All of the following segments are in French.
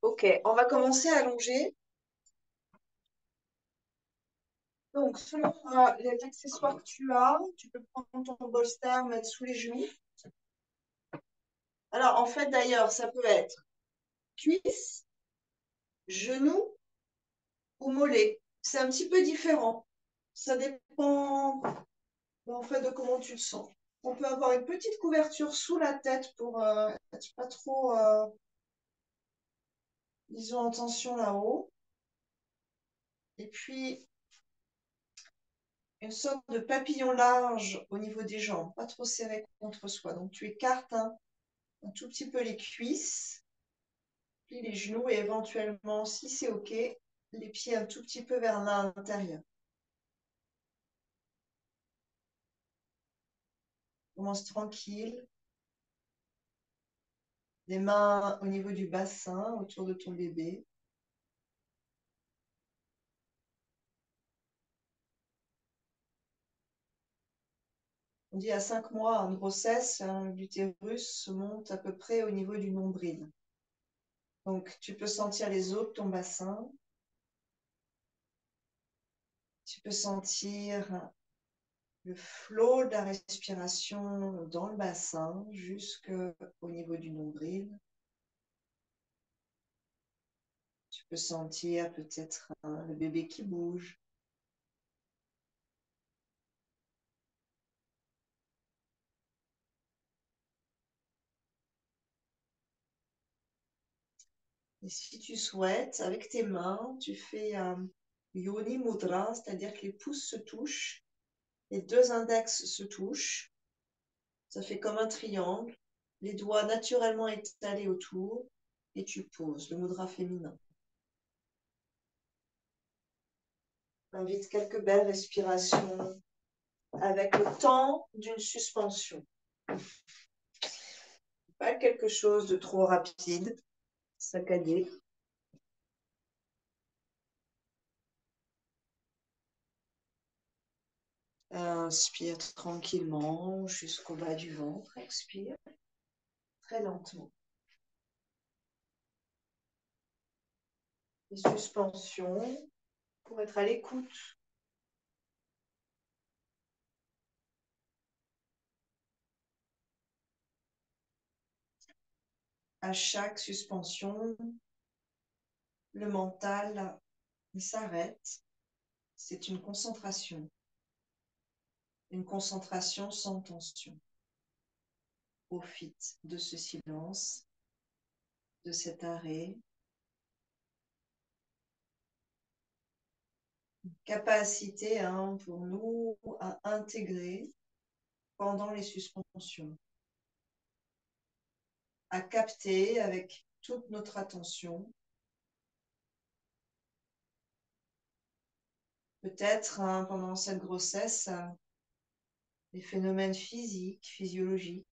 Ok, on va commencer à allonger. Donc, selon les accessoires que tu as, tu peux prendre ton bolster, mettre sous les genoux. Alors, en fait, d'ailleurs, ça peut être cuisse, genou ou mollet. C'est un petit peu différent. Ça dépend en fait de comment tu le sens. On peut avoir une petite couverture sous la tête pour être pas trop, disons, en tension là-haut. Et puis, une sorte de papillon large au niveau des jambes, pas trop serré contre soi. Donc, tu écartes un tout petit peu les cuisses, puis les genoux et éventuellement, si c'est OK, les pieds un tout petit peu vers l'intérieur. Commence tranquille. Les mains au niveau du bassin, autour de ton bébé. On dit à 5 mois en grossesse, l'utérus se monte à peu près au niveau du nombril. Donc, tu peux sentir les os de ton bassin. Tu peux sentir le flot de la respiration dans le bassin jusqu'au niveau du nombril. Tu peux sentir peut-être le bébé qui bouge. Et si tu souhaites, avec tes mains, tu fais un yoni mudra, c'est-à-dire que les pouces se touchent, les deux index se touchent. Ça fait comme un triangle. Les doigts naturellement étalés autour et tu poses le mudra féminin. Invite quelques belles respirations avec le temps d'une suspension. Pas quelque chose de trop rapide, saccadé. Inspire tranquillement jusqu'au bas du ventre. Expire très lentement. Les suspensions pour être à l'écoute. À chaque suspension, le mental s'arrête. C'est une concentration sans tension. Profite de ce silence, de cet arrêt. Capacité pour nous à intégrer pendant les suspensions, à capter avec toute notre attention. Peut-être pendant cette grossesse, les phénomènes physiques, physiologiques,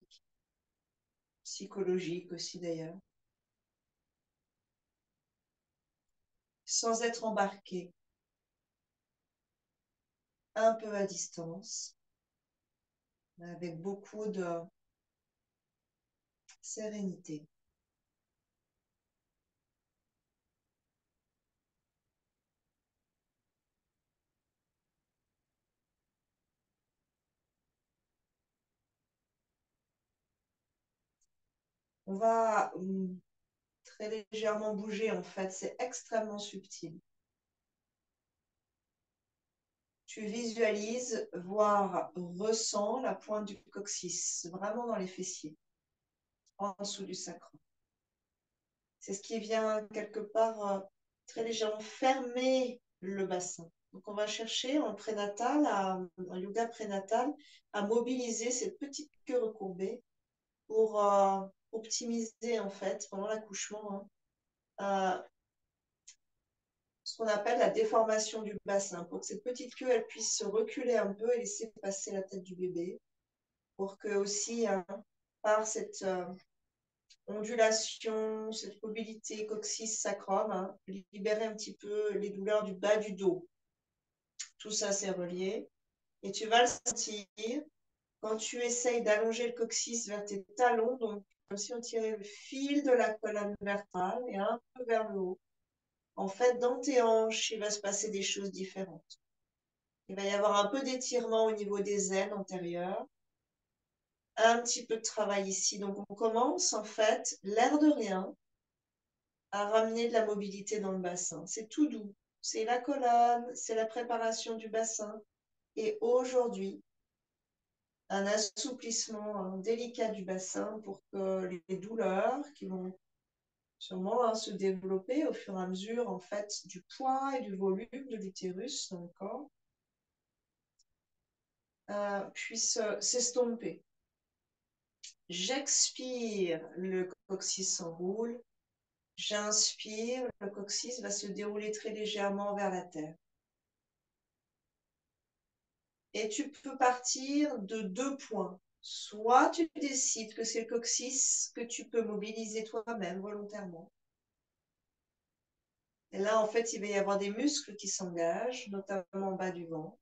psychologiques aussi d'ailleurs, sans être embarqué, un peu à distance, avec beaucoup de sérénité. On va très légèrement bouger en fait, c'est extrêmement subtil. Tu visualises, voire ressens la pointe du coccyx, vraiment dans les fessiers, en dessous du sacrum. C'est ce qui vient quelque part très légèrement fermer le bassin. Donc on va chercher en prénatal, en yoga prénatal, à mobiliser cette petite queue recourbée pour optimiser en fait pendant l'accouchement ce qu'on appelle la déformation du bassin, pour que cette petite queue elle puisse se reculer un peu et laisser passer la tête du bébé, pour que aussi par cette ondulation, cette mobilité coccyx-sacrum, libérer un petit peu les douleurs du bas du dos. Tout ça, c'est relié. Et tu vas le sentir quand tu essayes d'allonger le coccyx vers tes talons, donc comme si on tirait le fil de la colonne vertébrale et un peu peu vers le haut. En fait, dans tes hanches, il va se passer des choses différentes. Il va y avoir un peu d'étirement au niveau des aines antérieures, un petit peu de travail ici. Donc, on commence, en fait, l'air de rien, à ramener de la mobilité dans le bassin. C'est tout doux. C'est la colonne, c'est la préparation du bassin. Et aujourd'hui, un assouplissement délicat du bassin pour que les douleurs qui vont sûrement se développer au fur et à mesure en fait du poids et du volume de l'utérus dans le corps puissent s'estomper. J'expire, le coccyx s'enroule. J'inspire, le coccyx va se dérouler très légèrement vers la terre. Et tu peux partir de 2 points. Soit tu décides que c'est le coccyx que tu peux mobiliser toi-même volontairement. Et là, en fait, il va y avoir des muscles qui s'engagent, notamment en bas du ventre.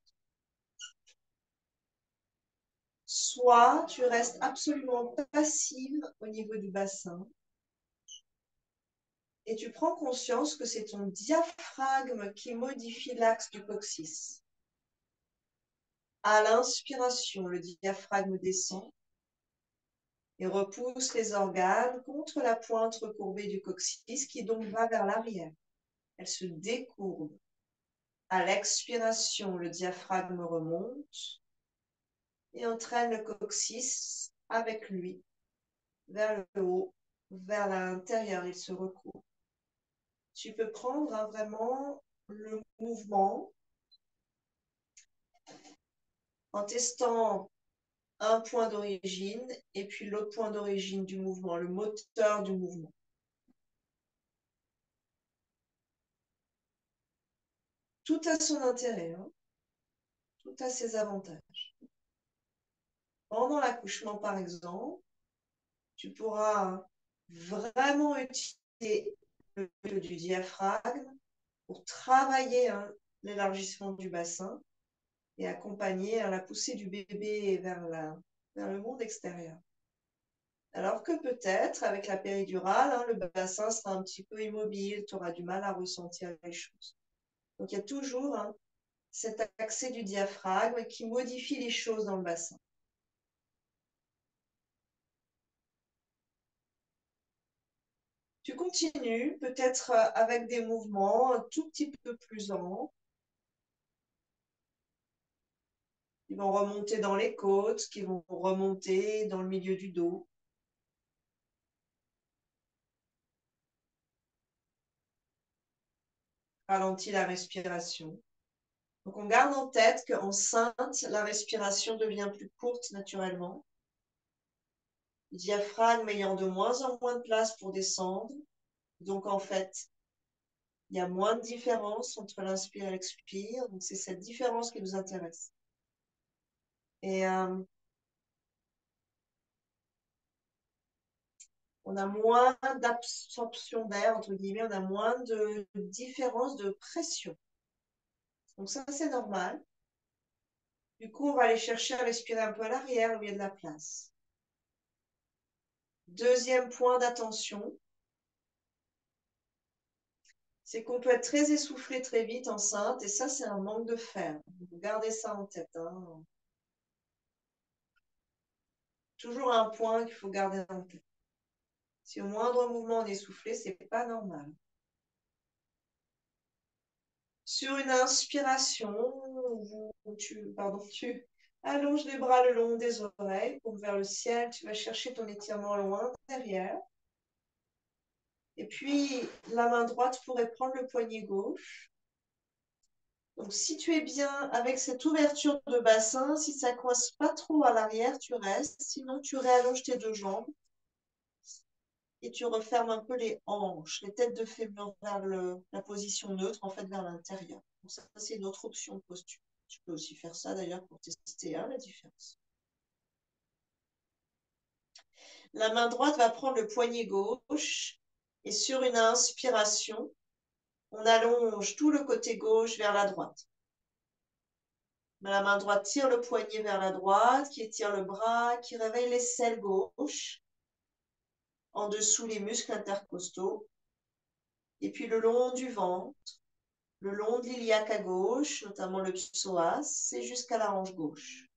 Soit tu restes absolument passive au niveau du bassin et tu prends conscience que c'est ton diaphragme qui modifie l'axe du coccyx. À l'inspiration, le diaphragme descend et repousse les organes contre la pointe recourbée du coccyx qui donc va vers l'arrière. Elle se décourbe. À l'expiration, le diaphragme remonte et entraîne le coccyx avec lui vers le haut, vers l'intérieur, il se recouvre. Tu peux prendre vraiment le mouvement en testant un point d'origine et puis l'autre point d'origine du mouvement, le moteur du mouvement. Tout a son intérêt, hein, tout a ses avantages. Pendant l'accouchement, par exemple, tu pourras vraiment utiliser le muscle du diaphragme pour travailler l'élargissement du bassin et accompagner la poussée du bébé vers le monde extérieur. Alors que peut-être, avec la péridurale, le bassin sera un petit peu immobile, tu auras du mal à ressentir les choses. Donc il y a toujours cet accès du diaphragme qui modifie les choses dans le bassin. Tu continues, peut-être avec des mouvements un tout petit peu plus lents. Qui vont remonter dans les côtes, qui vont remonter dans le milieu du dos. Ralentis la respiration. Donc on garde en tête qu'enceinte, la respiration devient plus courte naturellement. Le diaphragme ayant de moins en moins de place pour descendre. Donc en fait, il y a moins de différence entre l'inspire et l'expire. Donc c'est cette différence qui nous intéresse. Et on a moins d'absorption d'air, entre guillemets, on a moins de différence de pression. Donc ça, c'est normal. Du coup, on va aller chercher à respirer un peu à l'arrière où il y a de la place. Deuxième point d'attention, c'est qu'on peut être très essoufflé très vite enceinte et ça, c'est un manque de fer. Donc, gardez ça en tête. Hein. Toujours un point qu'il faut garder en tête. Si au moindre mouvement on est essoufflé, c'est pas normal. Sur une inspiration, tu allonges les bras le long des oreilles, pour vers le ciel, tu vas chercher ton étirement loin derrière. Et puis, la main droite pourrait prendre le poignet gauche. Donc, si tu es bien avec cette ouverture de bassin, si ça ne coince pas trop à l'arrière, tu restes. Sinon, tu réallonges tes 2 jambes et tu refermes un peu les hanches, les têtes de fémur vers la position neutre, en fait, vers l'intérieur. Donc, ça, c'est une autre option de posture. Tu peux aussi faire ça, d'ailleurs, pour tester la différence. La main droite va prendre le poignet gauche et sur une inspiration, on allonge tout le côté gauche vers la droite. La main droite tire le poignet vers la droite, qui étire le bras, qui réveille l'aisselle gauche, en dessous les muscles intercostaux. Et puis le long du ventre, le long de l'iliaque à gauche, notamment le psoas, et jusqu'à la hanche gauche.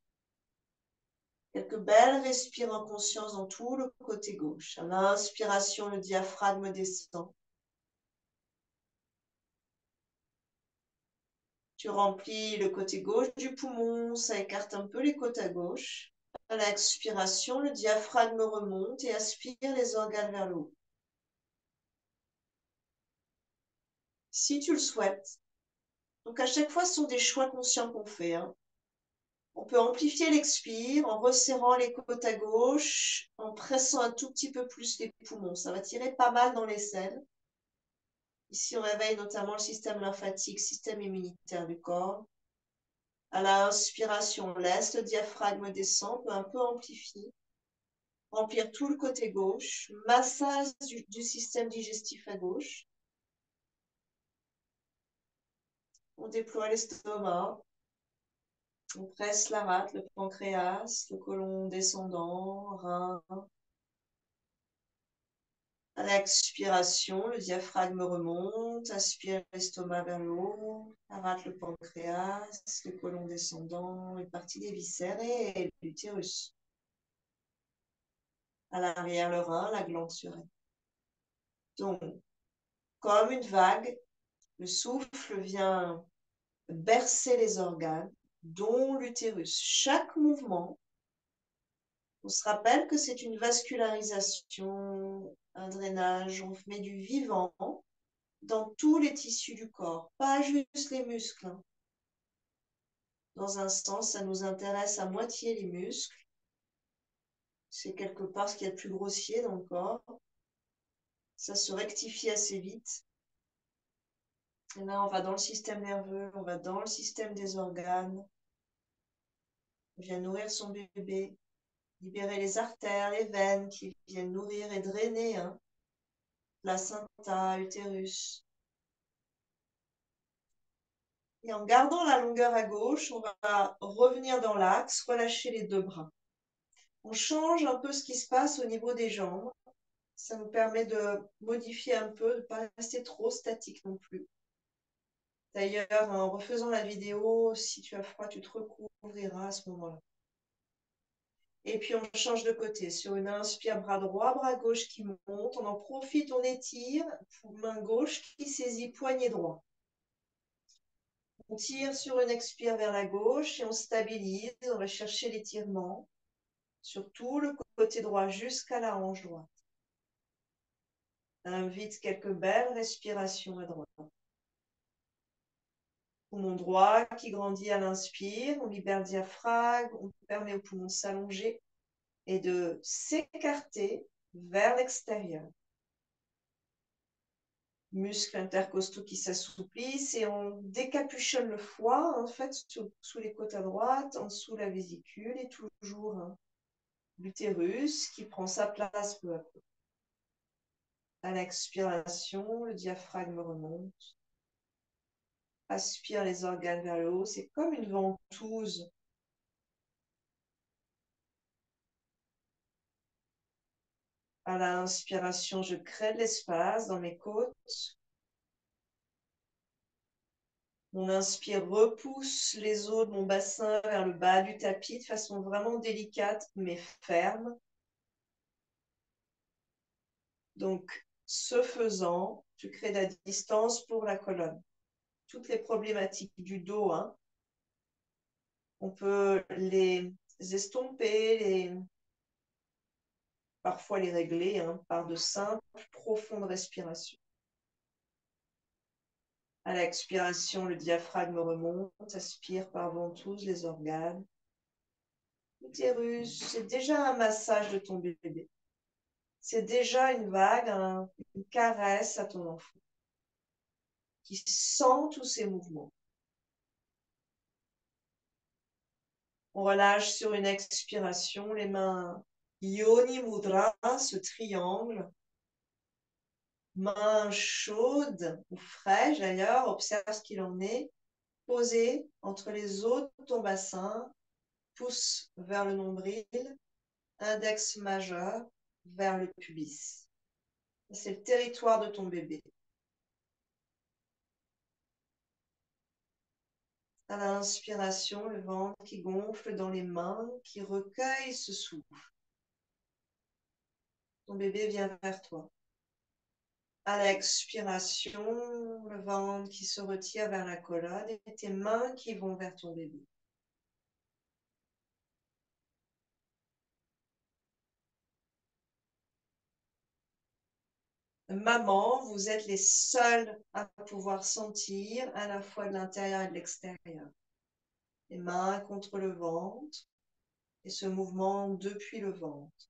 Quelques belles respires en conscience dans tout le côté gauche. À l'inspiration, le diaphragme descend. Tu remplis le côté gauche du poumon, ça écarte un peu les côtes à gauche. À l'expiration, le diaphragme remonte et aspire les organes vers le haut. Si tu le souhaites. Donc à chaque fois, ce sont des choix conscients qu'on fait. Hein. On peut amplifier l'expire en resserrant les côtes à gauche, en pressant un tout petit peu plus les poumons. Ça va tirer pas mal dans les selles. Ici, on réveille notamment le système lymphatique, système immunitaire du corps. À l'inspiration, on laisse le diaphragme descendre, un peu amplifié. Remplir tout le côté gauche. Massage du système digestif à gauche. On déploie l'estomac. On presse la rate, le pancréas, le côlon descendant, rein. À l'expiration, le diaphragme remonte, aspire l'estomac vers le haut, la rate, le pancréas, le côlon descendant, les parties des viscères et l'utérus. À l'arrière, le rein, la glande surrénale. Donc, comme une vague, le souffle vient bercer les organes, dont l'utérus. Chaque mouvement, on se rappelle que c'est une vascularisation, un drainage, on met du vivant dans tous les tissus du corps, pas juste les muscles. Hein. Dans un sens, ça nous intéresse à moitié les muscles. C'est quelque part ce qu'il y a de plus grossier dans le corps. Ça se rectifie assez vite. Et là, on va dans le système nerveux, on va dans le système des organes. On vient nourrir son bébé, libérer les artères, les veines qui viennent nourrir et drainer. Hein. Placenta, utérus. Et en gardant la longueur à gauche, on va revenir dans l'axe, relâcher les deux bras. On change un peu ce qui se passe au niveau des jambes. Ça nous permet de modifier un peu, de ne pas rester trop statique non plus. D'ailleurs, en refaisant la vidéo, si tu as froid, tu te recouvriras à ce moment-là. Et puis, on change de côté. Sur une inspire, bras droit, bras gauche qui monte. On en profite, on étire. Main gauche qui saisit poignet droit. On tire sur une expire vers la gauche et on stabilise. On va chercher l'étirement sur tout le côté droit jusqu'à la hanche droite. On invite quelques belles respirations à droite. Poumon droit qui grandit à l'inspire, on libère le diaphragme, on permet au poumon de s'allonger et de s'écarter vers l'extérieur. Muscles intercostaux qui s'assouplissent et on décapuchonne le foie, en fait, sous les côtes à droite, en dessous la vésicule et toujours l'utérus qui prend sa place peu à peu. À l'expiration, le diaphragme remonte. Aspire les organes vers le haut, c'est comme une ventouse. À l'inspiration, je crée de l'espace dans mes côtes. Mon inspire repousse les os de mon bassin vers le bas du tapis de façon vraiment délicate mais ferme. Donc, ce faisant, tu crées de la distance pour la colonne. Toutes les problématiques du dos, hein, on peut les estomper, parfois les régler hein, par de simples, profondes respirations. À l'expiration, le diaphragme remonte, aspire par ventouse les organes. L'utérus, c'est déjà un massage de ton bébé. C'est déjà une vague, une caresse à ton enfant qui sent tous ces mouvements. On relâche sur une expiration les mains Yoni Mudra, ce triangle. Main chaude ou fraîche d'ailleurs, observe ce qu'il en est. Posé entre les os de ton bassin, pouce vers le nombril, index majeur vers le pubis. C'est le territoire de ton bébé. À l'inspiration, le ventre qui gonfle dans les mains, qui recueille ce souffle. Ton bébé vient vers toi. À l'expiration, le ventre qui se retire vers la colonne et tes mains qui vont vers ton bébé. Maman, vous êtes les seuls à pouvoir sentir à la fois de l'intérieur et de l'extérieur. Les mains contre le ventre et ce mouvement depuis le ventre.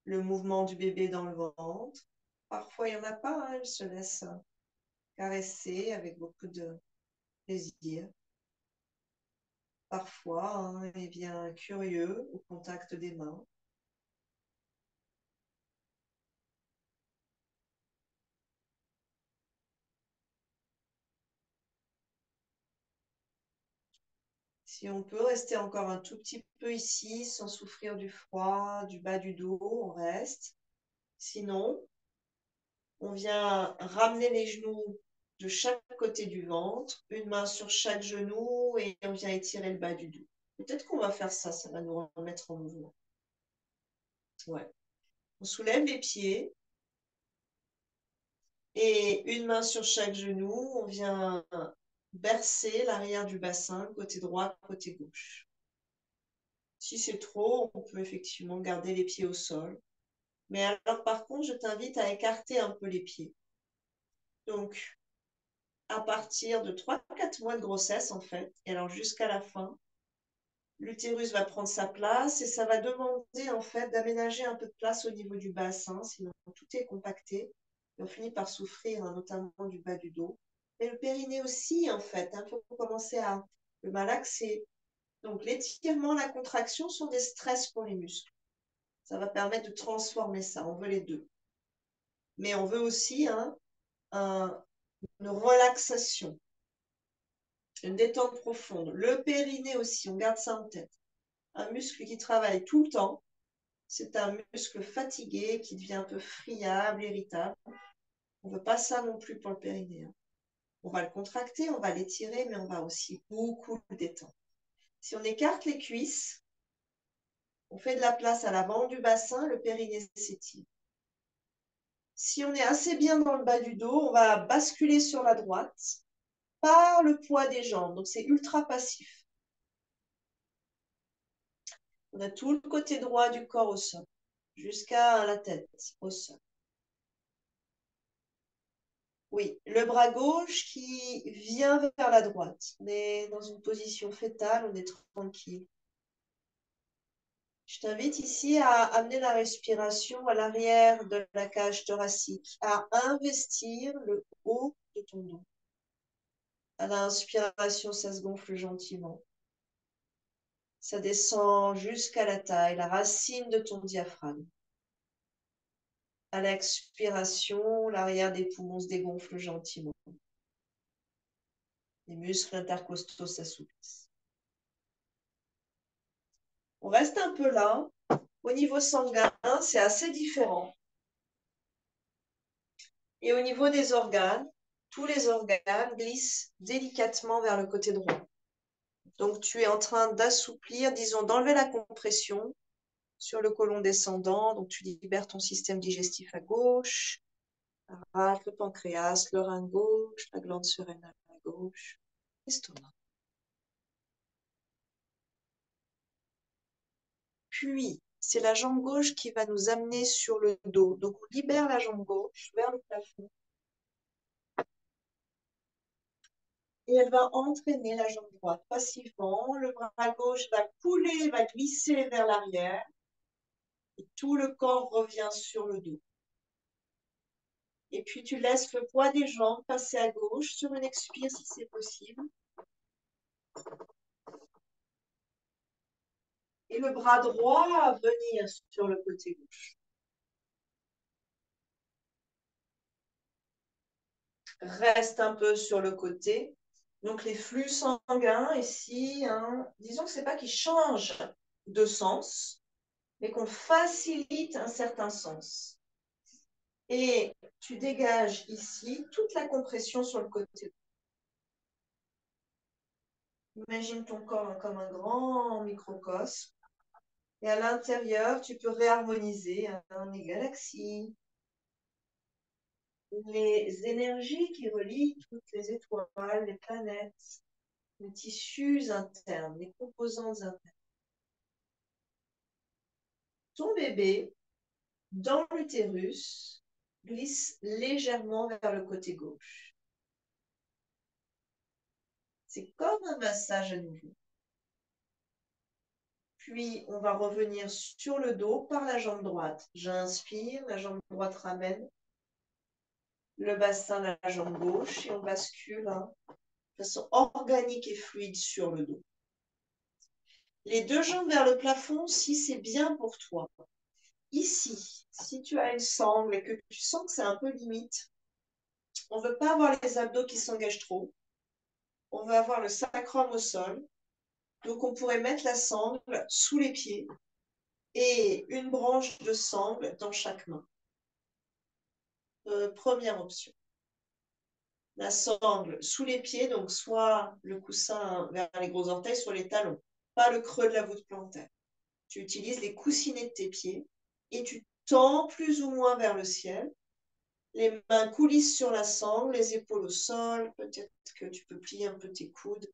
Le mouvement du bébé dans le ventre. Parfois, il n'y en a pas, hein, elle se laisse caresser avec beaucoup de plaisir. Parfois, hein, il vient curieux au contact des mains. Si on peut rester encore un tout petit peu ici, sans souffrir du froid, du bas du dos, on reste. Sinon, on vient ramener les genoux de chaque côté du ventre, une main sur chaque genou et on vient étirer le bas du dos. Peut-être qu'on va faire ça, ça va nous remettre en mouvement. Ouais. On soulève les pieds et une main sur chaque genou, on vient bercer l'arrière du bassin, côté droit, côté gauche. Si c'est trop, on peut effectivement garder les pieds au sol. Mais alors, par contre, je t'invite à écarter un peu les pieds. Donc, à partir de 3-4 mois de grossesse, en fait, et alors jusqu'à la fin, l'utérus va prendre sa place et ça va demander, en fait, d'aménager un peu de place au niveau du bassin, sinon tout est compacté. Et on finit par souffrir, hein, notamment du bas du dos. Et le périnée aussi, en fait, il faut commencer à le malaxer. Donc, l'étirement, la contraction sont des stress pour les muscles. Ça va permettre de transformer ça. On veut les deux. Mais on veut aussi hein, une relaxation, une détente profonde. Le périnée aussi, on garde ça en tête. Un muscle qui travaille tout le temps, c'est un muscle fatigué qui devient un peu friable, irritable. On ne veut pas ça non plus pour le périnée. Hein. On va le contracter, on va l'étirer, mais on va aussi beaucoup le détendre. Si on écarte les cuisses, on fait de la place à l'avant du bassin, le périnée s'étire. Si on est assez bien dans le bas du dos, on va basculer sur la droite par le poids des jambes. Donc, c'est ultra passif. On a tout le côté droit du corps au sol, jusqu'à la tête au sol. Oui, le bras gauche qui vient vers la droite. On est dans une position fétale, on est tranquille. Je t'invite ici à amener la respiration à l'arrière de la cage thoracique, à investir le haut de ton dos. À l'inspiration, ça se gonfle gentiment. Ça descend jusqu'à la taille, la racine de ton diaphragme. À l'expiration, l'arrière des poumons se dégonfle gentiment. Les muscles intercostaux s'assouplissent. On reste un peu là. Au niveau sanguin, c'est assez différent. Et au niveau des organes, tous les organes glissent délicatement vers le côté droit. Donc, tu es en train d'assouplir, disons, d'enlever la compression sur le côlon descendant. Donc, tu libères ton système digestif à gauche, la rate, le pancréas, le rein gauche, la glande surrénale à gauche, l'estomac. Puis, c'est la jambe gauche qui va nous amener sur le dos. Donc, on libère la jambe gauche vers le plafond. Et elle va entraîner la jambe droite passivement. Le bras gauche va couler, va glisser vers l'arrière. Et tout le corps revient sur le dos. Et puis, tu laisses le poids des jambes passer à gauche sur une expire si c'est possible. Et le bras droit venir sur le côté gauche. Reste un peu sur le côté. Donc, les flux sanguins ici, hein, disons que ce n'est pas qu'ils changent de sens, mais qu'on facilite un certain sens. Et tu dégages ici toute la compression sur le côté. Imagine ton corps comme un grand microcosme. Et à l'intérieur, tu peux réharmoniser les galaxies, les énergies qui relient toutes les étoiles, les planètes, les tissus internes, les composantes internes. Ton bébé, dans l'utérus, glisse légèrement vers le côté gauche. C'est comme un massage à nouveau. Puis, on va revenir sur le dos par la jambe droite. J'inspire, la jambe droite ramène le bassin de la jambe gauche et on bascule de façon organique et fluide sur le dos. Les deux jambes vers le plafond, si c'est bien pour toi. Ici, si tu as une sangle et que tu sens que c'est un peu limite, on ne veut pas avoir les abdos qui s'engagent trop. On veut avoir le sacrum au sol. Donc, on pourrait mettre la sangle sous les pieds et une branche de sangle dans chaque main. Première option. La sangle sous les pieds, donc soit le coussin vers les gros orteils, soit les talons, pas le creux de la voûte plantaire. Tu utilises les coussinets de tes pieds et tu tends plus ou moins vers le ciel. Les mains coulissent sur la sangle, les épaules au sol. Peut-être que tu peux plier un peu tes coudes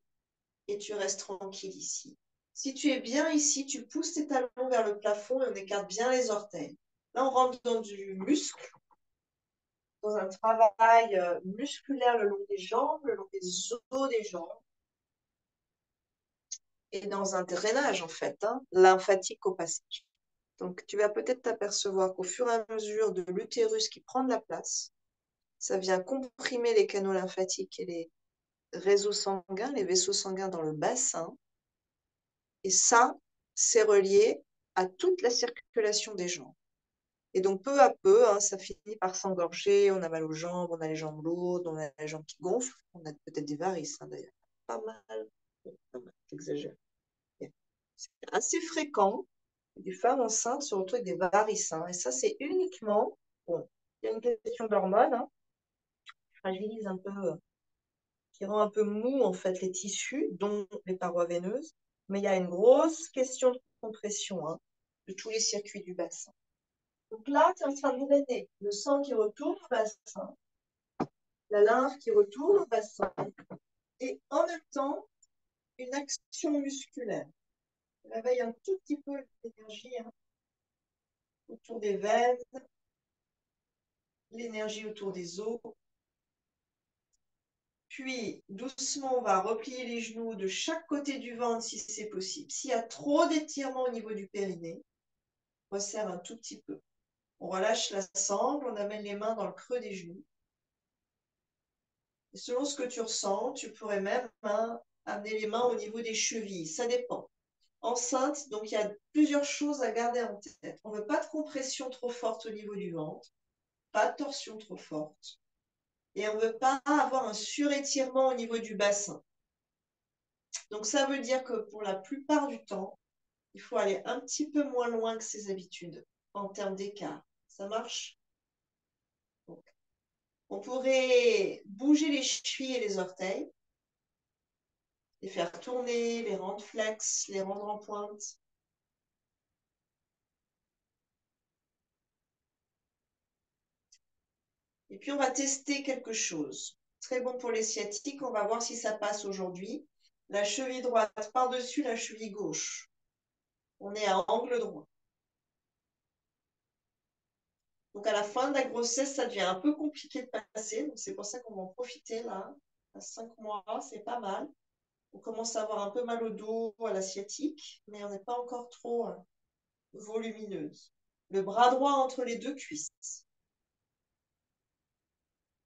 et tu restes tranquille ici. Si tu es bien ici, tu pousses tes talons vers le plafond et on écarte bien les orteils. Là, on rentre dans du muscle, dans un travail musculaire le long des jambes, le long des os des jambes, et dans un drainage, en fait, lymphatique au passage. Donc, tu vas peut-être t'apercevoir qu'au fur et à mesure de l'utérus qui prend de la place, ça vient comprimer les canaux lymphatiques et les réseaux sanguins, les vaisseaux sanguins dans le bassin. Et ça, c'est relié à toute la circulation des jambes. Et donc, peu à peu, ça finit par s'engorger. On a mal aux jambes, on a les jambes lourdes, on a les jambes qui gonflent. On a peut-être des varices, d'ailleurs. Pas mal. J'exagère. C'est assez fréquent. Les femmes enceintes se retrouvent avec des varices. Et ça, c'est uniquement, bon, il y a une question d'hormones, qui fragilise un peu, qui rend un peu mou, en fait, les tissus, dont les parois veineuses. Mais il y a une grosse question de compression de tous les circuits du bassin. Donc là, tu es en train de drainer le sang qui retourne au bassin, la lymphe qui retourne au bassin, et en même temps, une action musculaire. On réveille un tout petit peu l'énergie autour des veines, l'énergie autour des os. Puis, doucement, on va replier les genoux de chaque côté du ventre si c'est possible. S'il y a trop d'étirement au niveau du périnée, on resserre un tout petit peu. On relâche la sangle, on amène les mains dans le creux des genoux. Et selon ce que tu ressens, tu pourrais même amener les mains au niveau des chevilles. Ça dépend. Enceinte, donc il y a plusieurs choses à garder en tête. On ne veut pas de compression trop forte au niveau du ventre, pas de torsion trop forte. Et on ne veut pas avoir un surétirement au niveau du bassin. Donc ça veut dire que pour la plupart du temps, il faut aller un petit peu moins loin que ses habitudes en termes d'écart. Ça marche? Donc, on pourrait bouger les chevilles et les orteils, les faire tourner, les rendre flex, les rendre en pointe. Et puis, on va tester quelque chose. Très bon pour les sciatiques. On va voir si ça passe aujourd'hui. La cheville droite par-dessus la cheville gauche. On est à angle droit. Donc, à la fin de la grossesse, ça devient un peu compliqué de passer. Donc, c'est pour ça qu'on va en profiter là. À 5 mois, c'est pas mal. On commence à avoir un peu mal au dos, à la sciatique, mais on n'est pas encore trop volumineuse. Le bras droit entre les deux cuisses.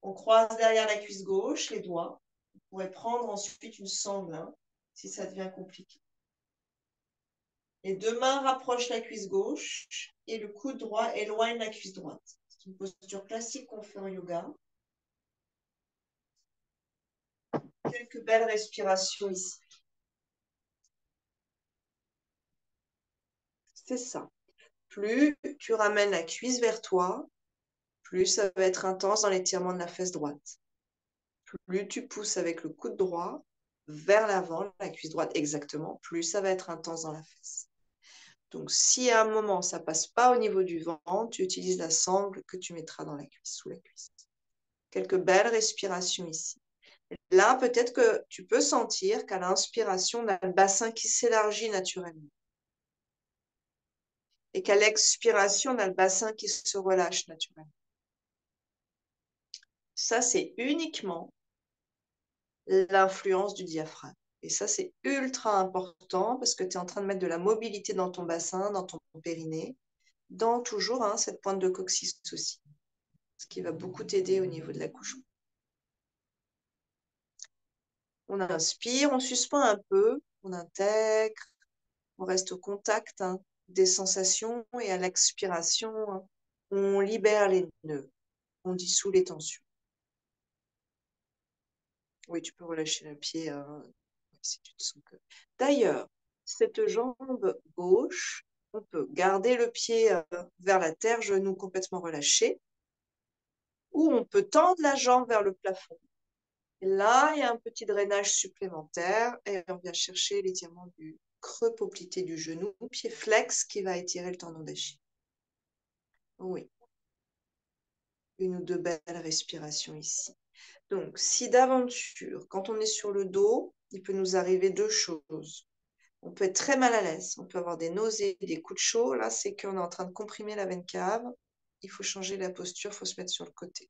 On croise derrière la cuisse gauche les doigts. On pourrait prendre ensuite une sangle si ça devient compliqué. Les deux mains rapprochent la cuisse gauche et le coude droit éloigne la cuisse droite. C'est une posture classique qu'on fait en yoga. Quelques belles respirations ici. C'est ça. Plus tu ramènes la cuisse vers toi, plus ça va être intense dans l'étirement de la fesse droite. Plus tu pousses avec le coude droit, vers l'avant, la cuisse droite exactement, plus ça va être intense dans la fesse. Donc, si à un moment, ça ne passe pas au niveau du ventre, tu utilises la sangle que tu mettras dans la cuisse, sous la cuisse. Quelques belles respirations ici. Là, peut-être que tu peux sentir qu'à l'inspiration, on a le bassin qui s'élargit naturellement. Et qu'à l'expiration, on a le bassin qui se relâche naturellement. Ça, c'est uniquement l'influence du diaphragme. Et ça, c'est ultra important parce que tu es en train de mettre de la mobilité dans ton bassin, dans ton périnée, dans toujours cette pointe de coccyx aussi, ce qui va beaucoup t'aider au niveau de l'accouchement. On inspire, on suspend un peu, on intègre, on reste au contact des sensations et à l'expiration, on libère les nœuds, on dissout les tensions. Oui, tu peux relâcher le pied si tu te sens que. D'ailleurs, cette jambe gauche, on peut garder le pied vers la terre, genou complètement relâché, ou on peut tendre la jambe vers le plafond. Et là, il y a un petit drainage supplémentaire et on vient chercher l'étirement du creux poplité du genou, pied flex qui va étirer le tendon d'Achille. Oui. Une ou deux belles respirations ici. Donc, si d'aventure, quand on est sur le dos, il peut nous arriver deux choses. On peut être très mal à l'aise, on peut avoir des nausées, des coups de chaud. Là, c'est qu'on est en train de comprimer la veine cave. Il faut changer la posture, il faut se mettre sur le côté.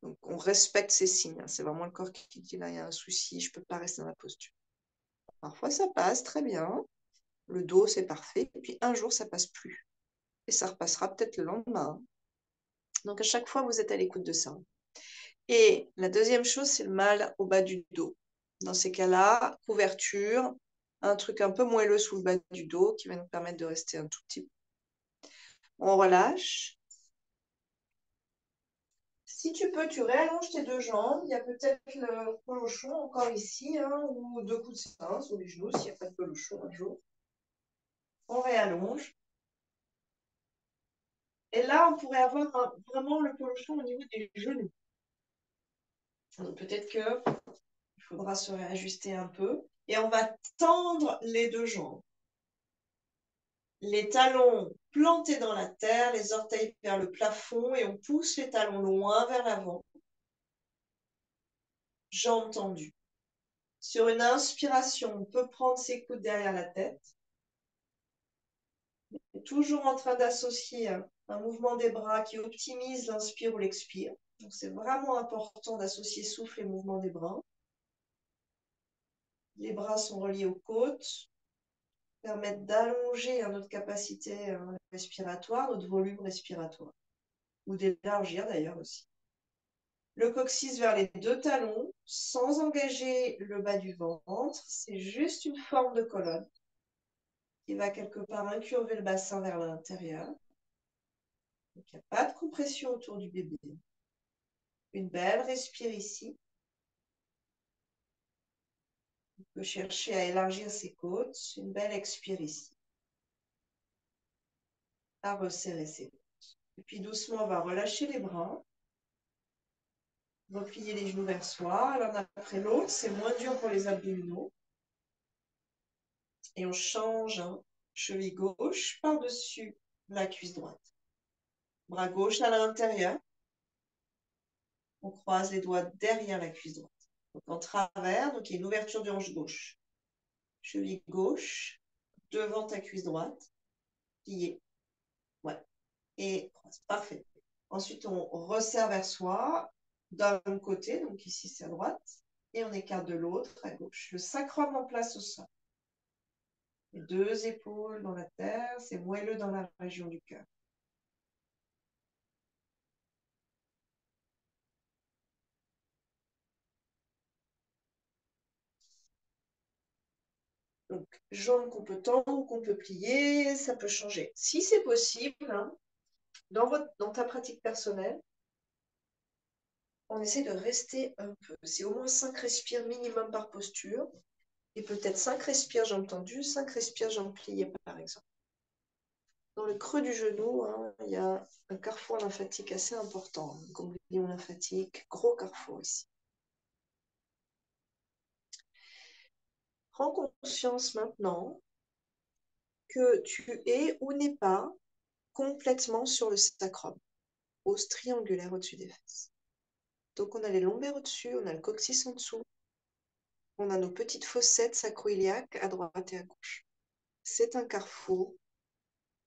Donc, on respecte ces signes. C'est vraiment le corps qui dit là, il y a un souci, je ne peux pas rester dans la posture. Parfois, ça passe très bien. Le dos, c'est parfait. Et puis, un jour, ça passe plus. Et ça repassera peut-être le lendemain. Donc, à chaque fois, vous êtes à l'écoute de ça. Et la deuxième chose, c'est le mal au bas du dos. Dans ces cas-là, couverture, un truc un peu moelleux sous le bas du dos qui va nous permettre de rester un tout petit peu. On relâche. Si tu peux, tu réallonges tes deux jambes. Il y a peut-être le pelochon encore ici, ou deux coups de sein sur les genoux, s'il n'y a pas de pelochon un jour. On réallonge. Et là, on pourrait avoir vraiment le pelochon au niveau des genoux. Donc peut-être qu'il faudra se réajuster un peu. Et on va tendre les deux jambes. Les talons plantés dans la terre, les orteils vers le plafond et on pousse les talons loin vers l'avant. Jambes tendues. Sur une inspiration, on peut prendre ses coudes derrière la tête. Et toujours en train d'associer un mouvement des bras qui optimise l'inspire ou l'expire. Donc c'est vraiment important d'associer souffle et mouvement des bras. Les bras sont reliés aux côtes, permettent d'allonger notre capacité respiratoire, notre volume respiratoire, ou d'élargir d'ailleurs aussi. Le coccyx vers les deux talons, sans engager le bas du ventre. C'est juste une forme de colonne qui va quelque part incurver le bassin vers l'intérieur. Donc, il n'y a pas de compression autour du bébé. Une belle respire ici. On peut chercher à élargir ses côtes. Une belle expire ici. À resserrer ses côtes. Et puis doucement, on va relâcher les bras. Replier les genoux vers soi, l'un après l'autre. C'est moins dur pour les abdominaux. Et on change, cheville gauche par-dessus la cuisse droite. Bras gauche à l'intérieur. On croise les doigts derrière la cuisse droite. Donc en travers, donc il y a une ouverture du hanche gauche. Cheville gauche, devant ta cuisse droite. Plié. Ouais. Et croise. Parfait. Ensuite, on resserre vers soi d'un côté, donc ici c'est à droite, et on écarte de l'autre à gauche. Le sacrum en place au sol. Les deux épaules dans la terre, c'est moelleux dans la région du cœur. Donc, jambes qu'on peut tendre ou qu'on peut plier, ça peut changer. Si c'est possible, dans ta pratique personnelle, on essaie de rester un peu. C'est au moins 5 respires minimum par posture. Et peut-être 5 respires jambes tendues, 5 respires jambes pliées, par exemple. Dans le creux du genou, il y a un carrefour lymphatique assez important. Un ganglion lymphatique, gros carrefour ici. Prends conscience maintenant que tu es ou n'es pas complètement sur le sacrum, os triangulaire au-dessus des fesses. Donc on a les lombaires au-dessus, on a le coccyx en dessous, on a nos petites fossettes sacro-iliaques à droite et à gauche. C'est un carrefour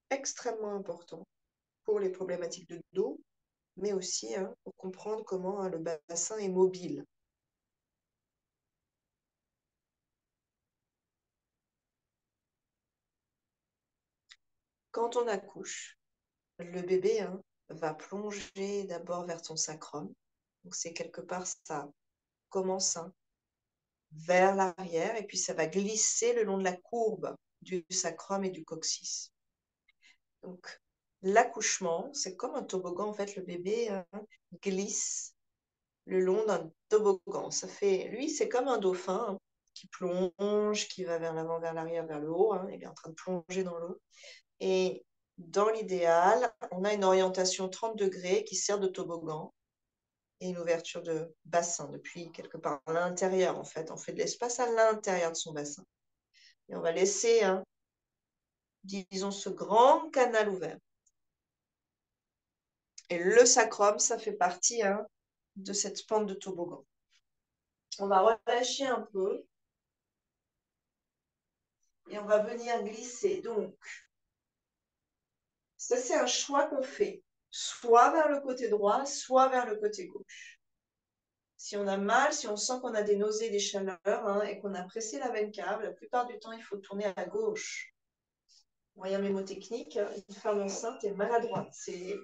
extrêmement important pour les problématiques de dos, mais aussi pour comprendre comment le bassin est mobile. Quand on accouche, le bébé va plonger d'abord vers ton sacrum. Donc c'est quelque part, ça commence vers l'arrière et puis ça va glisser le long de la courbe du sacrum et du coccyx. Donc l'accouchement, c'est comme un toboggan. En fait, le bébé glisse le long d'un toboggan. Lui, c'est comme un dauphin qui plonge, qui va vers l'avant, vers l'arrière, vers le haut. Il est en train de plonger dans l'eau. Et dans l'idéal, on a une orientation 30 degrés qui sert de toboggan et une ouverture de bassin depuis quelque part à l'intérieur. En fait, on fait de l'espace à l'intérieur de son bassin. Et on va laisser, disons, ce grand canal ouvert. Et le sacrum, ça fait partie de cette pente de toboggan. On va relâcher un peu et on va venir glisser. Donc, ça, c'est un choix qu'on fait, soit vers le côté droit, soit vers le côté gauche. Si on a mal, si on sent qu'on a des nausées, des chaleurs et qu'on a pressé la veine cave, la plupart du temps, il faut tourner à gauche. Moyen mémotechnique, une femme enceinte est maladroite. C'est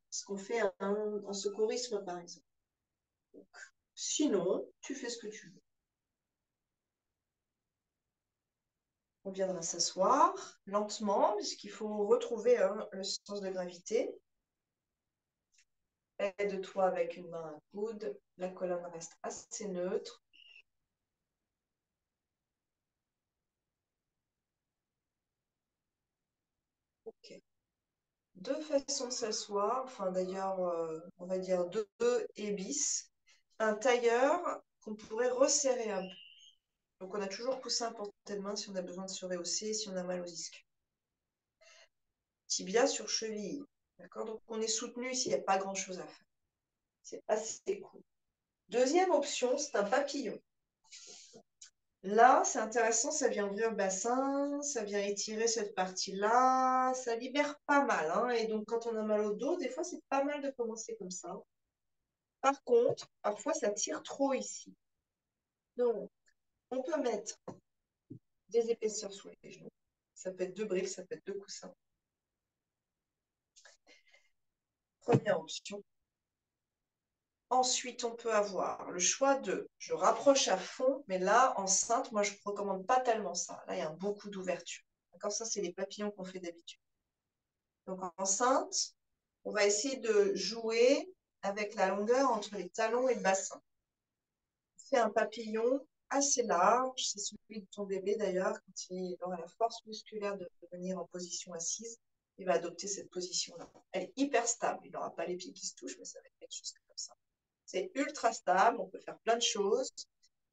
ce qu'on fait en secourisme, par exemple. Donc, sinon, tu fais ce que tu veux. On viendra s'asseoir lentement, puisqu'il faut retrouver le sens de gravité. Aide-toi avec une main à coude. La colonne reste assez neutre. Ok. Deux façons de s'asseoir, enfin d'ailleurs, on va dire deux et bis. Un tailleur qu'on pourrait resserrer un peu. Donc on a toujours coussin à portée de main si on a besoin de se rehausser, si on a mal aux ischios. Tibia sur cheville. D'accord? Donc on est soutenu ici, il n'y a pas grand-chose à faire. C'est assez cool. Deuxième option, c'est un papillon. Là, c'est intéressant, ça vient ouvrir le bassin, ça vient étirer cette partie-là, ça libère pas mal. Et donc, quand on a mal au dos, des fois, c'est pas mal de commencer comme ça. Par contre, parfois, ça tire trop ici. Donc, on peut mettre des épaisseurs sous les genoux. Ça peut être deux briques, ça peut être deux coussins. Première option. Ensuite, on peut avoir le choix de, je rapproche à fond, mais là, enceinte, moi, je ne recommande pas tellement ça. Là, il y a beaucoup d'ouverture. D'accord? Ça, c'est les papillons qu'on fait d'habitude. Donc, enceinte, on va essayer de jouer avec la longueur entre les talons et le bassin. On fait un papillon assez large, c'est celui de ton bébé d'ailleurs, quand il aura la force musculaire de venir en position assise, il va adopter cette position-là. Elle est hyper stable, il n'aura pas les pieds qui se touchent, mais ça va être quelque chose comme ça. C'est ultra stable, on peut faire plein de choses.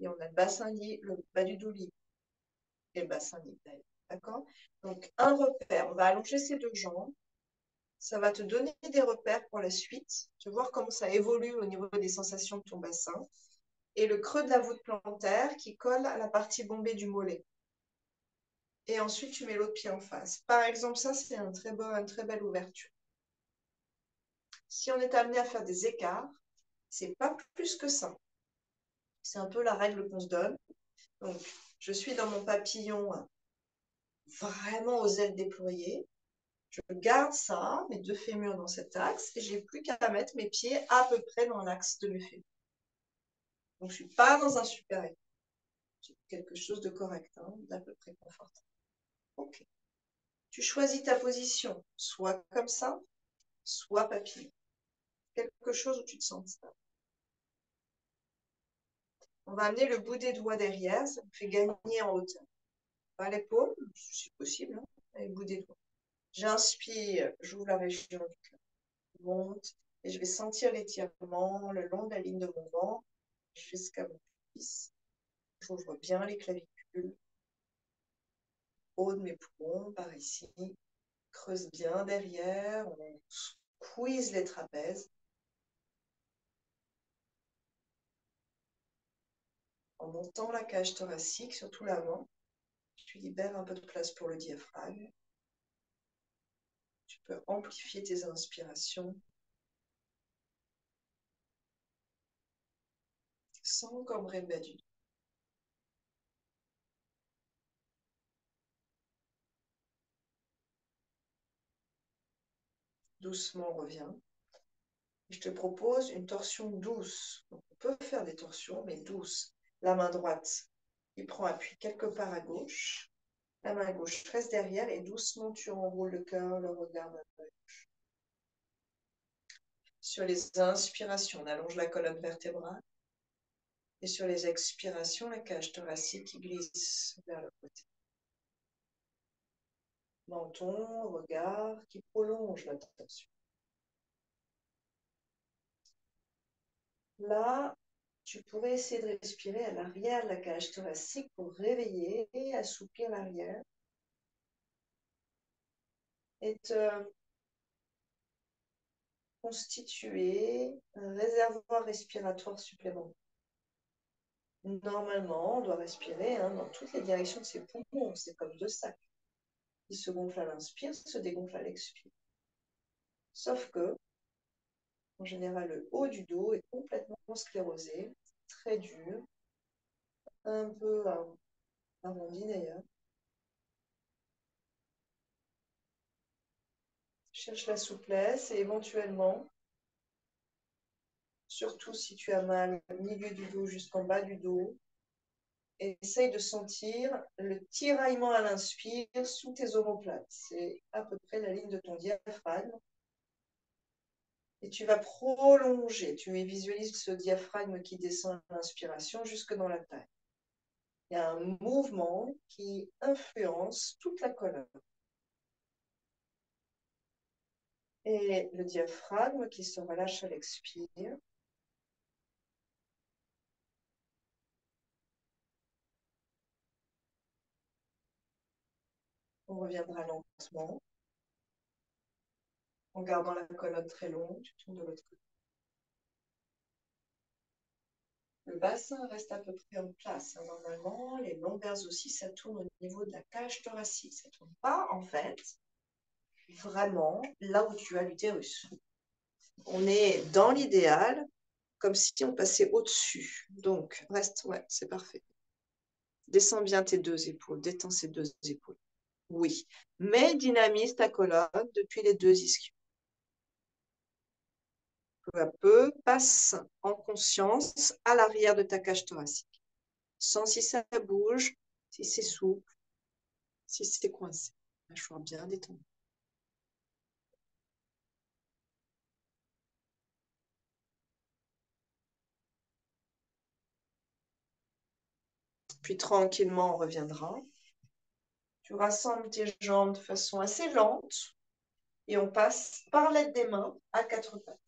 Et on a le bassin libre, le bas du dos libre et le bassin libre d'ailleurs. D'accord? Donc, un repère, on va allonger ses deux jambes. Ça va te donner des repères pour la suite. Tu vas voir comment ça évolue au niveau des sensations de ton bassin. Et le creux de la voûte plantaire qui colle à la partie bombée du mollet. Et ensuite, tu mets l'autre pied en face. Par exemple, ça, c'est une très belle ouverture. Si on est amené à faire des écarts, c'est pas plus que ça. C'est un peu la règle qu'on se donne. Donc, je suis dans mon papillon vraiment aux ailes déployées. Je garde ça, mes deux fémurs dans cet axe, et j'ai plus qu'à mettre mes pieds à peu près dans l'axe de mes fémurs. Donc, je ne suis pas dans un super état. J'ai quelque chose de correct, d'à peu près confortable. Ok. Tu choisis ta position, soit comme ça, soit papillon. Quelque chose où tu te sens stable. On va amener le bout des doigts derrière, ça me fait gagner en hauteur. Pas les paumes, c'est possible, le bout des doigts. J'inspire, j'ouvre la région du cœur, monte, et je vais sentir l'étirement le long de la ligne de mon ventre jusqu'à mon cuisse. J'ouvre bien les clavicules. haut de mes poumons, par ici. Creuse bien derrière, on squeeze les trapèzes. En montant la cage thoracique, surtout l'avant, tu libères un peu de place pour le diaphragme. Tu peux amplifier tes inspirations sans encombrer le bas du dos. Doucement, reviens. Je te propose une torsion douce. Donc, on peut faire des torsions, mais douces. La main droite, il prend appui quelque part à gauche. La main gauche reste derrière et doucement, tu enroules le cœur, le regard vers la gauche. Sur les inspirations, on allonge la colonne vertébrale. Et sur les expirations, la cage thoracique qui glisse vers le côté. Menton, regard qui prolonge la tension. Là, tu pourrais essayer de respirer à l'arrière de la cage thoracique pour réveiller et assouplir l'arrière. Et te constituer un réservoir respiratoire supplémentaire. Normalement, on doit respirer dans toutes les directions de ses poumons. C'est comme deux sacs. Ils se gonflent à l'inspire, se dégonflent à l'expire. Sauf que, en général, le haut du dos est complètement sclérosé, très dur, un peu arrondi d'ailleurs. Cherche la souplesse et éventuellement, surtout si tu as mal au milieu du dos jusqu'en bas du dos, essaye de sentir le tiraillement à l'inspire sous tes omoplates. C'est à peu près la ligne de ton diaphragme. Et tu vas prolonger, tu visualises ce diaphragme qui descend à l'inspiration jusque dans la taille. Il y a un mouvement qui influence toute la colonne. Et le diaphragme qui se relâche à l'expire. On reviendra lentement. En gardant la colonne très longue, tu tournes de l'autre côté. Le bassin reste à peu près en place. Normalement, les lombaires aussi, ça tourne au niveau de la cage thoracique. Ça ne tourne pas, en fait, vraiment là où tu as l'utérus. On est dans l'idéal, comme si on passait au-dessus. Donc, reste, ouais, c'est parfait. Descends bien tes deux épaules, détends ces deux épaules. Oui, mais dynamise ta colonne depuis les deux ischios. Peu à peu, passe en conscience à l'arrière de ta cage thoracique. Sens si ça bouge, si c'est souple, si c'est coincé. Mâchoire bien détendue. Puis tranquillement, on reviendra. Tu rassembles tes jambes de façon assez lente et on passe par l'aide des mains à quatre pattes.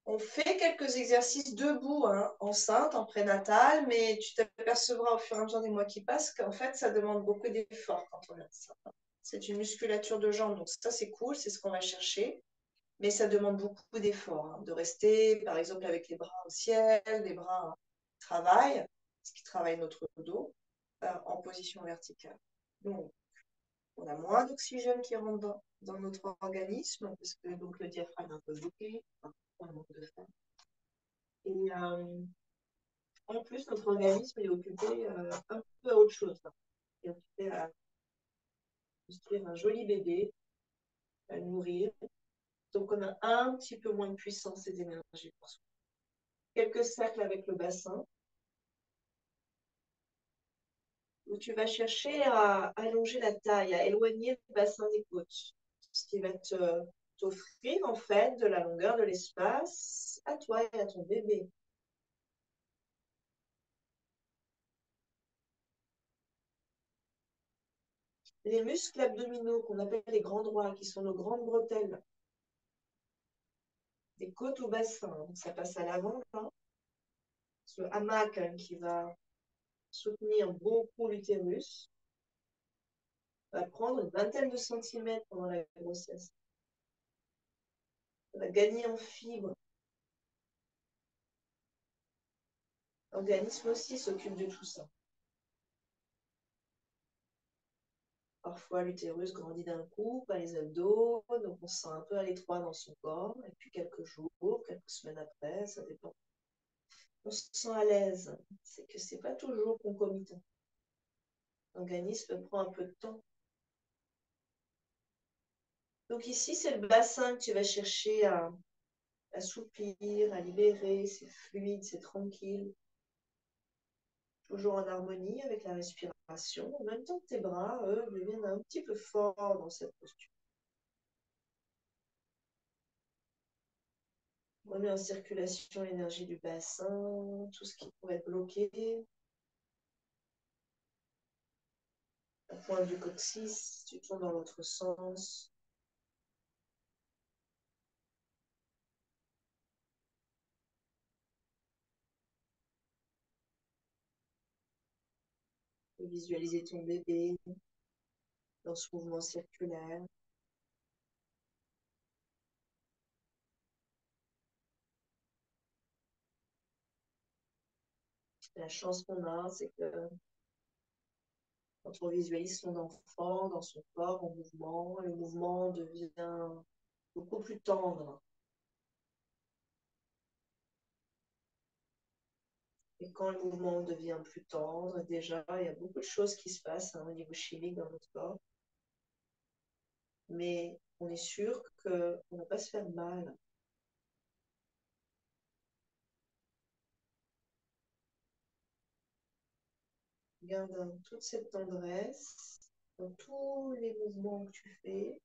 On fait quelques exercices debout, enceinte, en prénatal, mais tu t'apercevras au fur et à mesure des mois qui passent qu'en fait, ça demande beaucoup d'efforts quand on a ça. C'est une musculature de jambe, donc ça, c'est cool, c'est ce qu'on va chercher. Mais ça demande beaucoup d'efforts, de rester, par exemple, avec les bras au ciel, les bras qui travaillent, ce qui travaille notre dos, en position verticale. Donc, on a moins d'oxygène qui rentre dans notre organisme, parce que donc, le diaphragme est un peu bloqué, on manque de fer. Et en plus, notre organisme est occupé un peu à autre chose. Il est occupé à construire un joli bébé, à le nourrir. Donc, on a un petit peu moins de puissance et d'énergie pour soi. Quelques cercles avec le bassin, où tu vas chercher à allonger la taille, à éloigner le bassin des côtes. Ce qui va t'offrir en fait de la longueur de l'espace à toi et à ton bébé. Les muscles abdominaux qu'on appelle les grands droits, qui sont nos grandes bretelles, des côtes au bassin, donc ça passe à l'avant, là, ce hamac hein, qui va soutenir beaucoup l'utérus, va prendre une vingtaine de centimètres pendant la grossesse. On va gagner en fibres. L'organisme aussi s'occupe de tout ça. Parfois, l'utérus grandit d'un coup, pas les abdos, donc on se sent un peu à l'étroit dans son corps. Et puis quelques jours, quelques semaines après, ça dépend. On se sent à l'aise. C'est que c'est pas toujours concomitant. L'organisme prend un peu de temps. Donc ici, c'est le bassin que tu vas chercher à assouplir, à libérer. C'est fluide, c'est tranquille. Toujours en harmonie avec la respiration. En même temps que tes bras, eux, deviennent un petit peu forts dans cette posture. On remet en circulation l'énergie du bassin, tout ce qui pourrait être bloqué. La pointe du coccyx, tu tournes dans l'autre sens. Tu peux visualiser ton bébé dans ce mouvement circulaire. La chance qu'on a, c'est que quand on visualise son enfant dans son corps en mouvement, le mouvement devient beaucoup plus tendre. Et quand le mouvement devient plus tendre, déjà, il y a beaucoup de choses qui se passent hein, au niveau chimique dans notre corps. Mais on est sûr qu'on ne va pas se faire mal. Garde toute cette tendresse dans tous les mouvements que tu fais.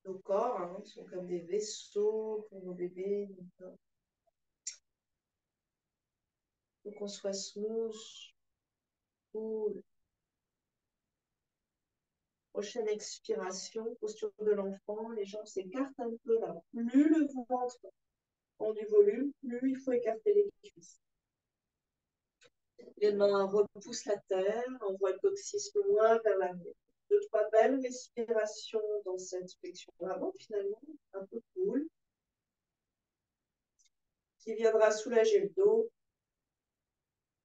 Nos corps hein, sont comme des vaisseaux pour nos bébés. Il faut qu'on soit smooth, cool. Prochaine expiration, posture de l'enfant, les jambes s'écartent un peu là. Plus le ventre prend du volume, plus il faut écarter les cuisses. Les mains repoussent la terre, envoie le coccyx loin vers l'arrière. Deux, trois belles respirations dans cette flexion avant, finalement, un peu cool, qui viendra soulager le dos,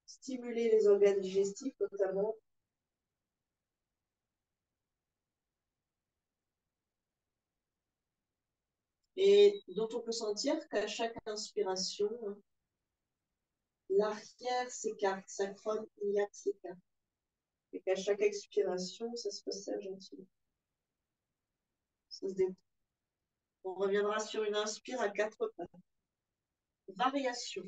stimuler les organes digestifs notamment. Et dont on peut sentir qu'à chaque inspiration, l'arrière s'écarte, sacrum iliaque s'écarte. Et qu'à chaque expiration, ça se resserre gentiment. Ça se détend. On reviendra sur une inspire à quatre pas. Variation.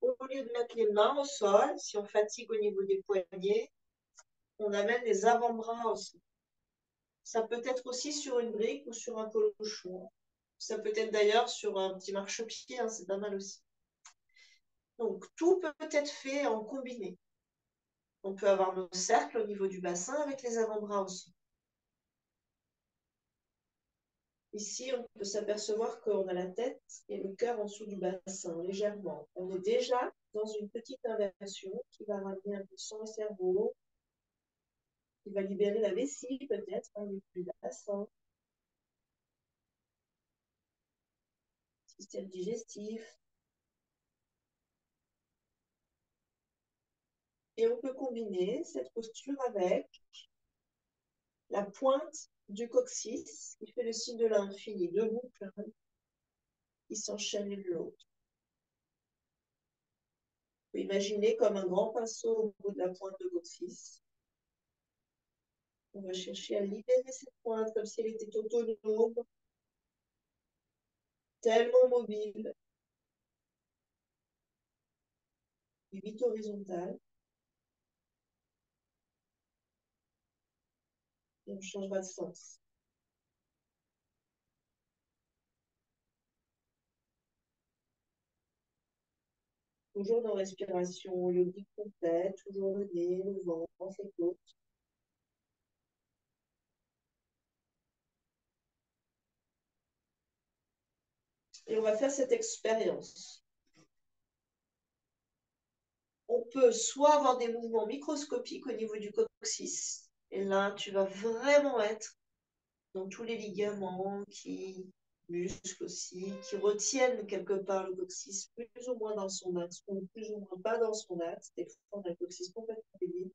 Au lieu de mettre les mains au sol, si on fatigue au niveau des poignets, on amène les avant-bras au sol. Ça peut être aussi sur une brique ou sur un colochon. Ça peut être d'ailleurs sur un petit marchepied, hein, c'est pas mal aussi. Donc, tout peut être fait en combiné. On peut avoir nos cercles au niveau du bassin avec les avant-bras au sol. Ici, on peut s'apercevoir qu'on a la tête et le cœur en dessous du bassin, légèrement. On est déjà dans une petite inversion qui va ramener un peu de sang au cerveau, qui va libérer la vessie peut-être, hein, du bassin, système digestif. Et on peut combiner cette posture avec la pointe du coccyx qui fait le signe de l'infini, deux boucles qui s'enchaînent l'une l'autre. Vous imaginez comme un grand pinceau au bout de la pointe de coccyx. On va chercher à libérer cette pointe comme si elle était autonome, tellement mobile, et vite horizontale. Et on changera de sens. Toujours dans respiration yogique complète, toujours le nez, le ventre, les côtes. Et on va faire cette expérience. On peut soit avoir des mouvements microscopiques au niveau du coccyx, et là, tu vas vraiment être dans tous les ligaments muscles aussi, qui retiennent quelque part le coccyx plus ou moins dans son axe, ou plus ou moins pas dans son axe. Des fois, on a le coccyx complètement délié.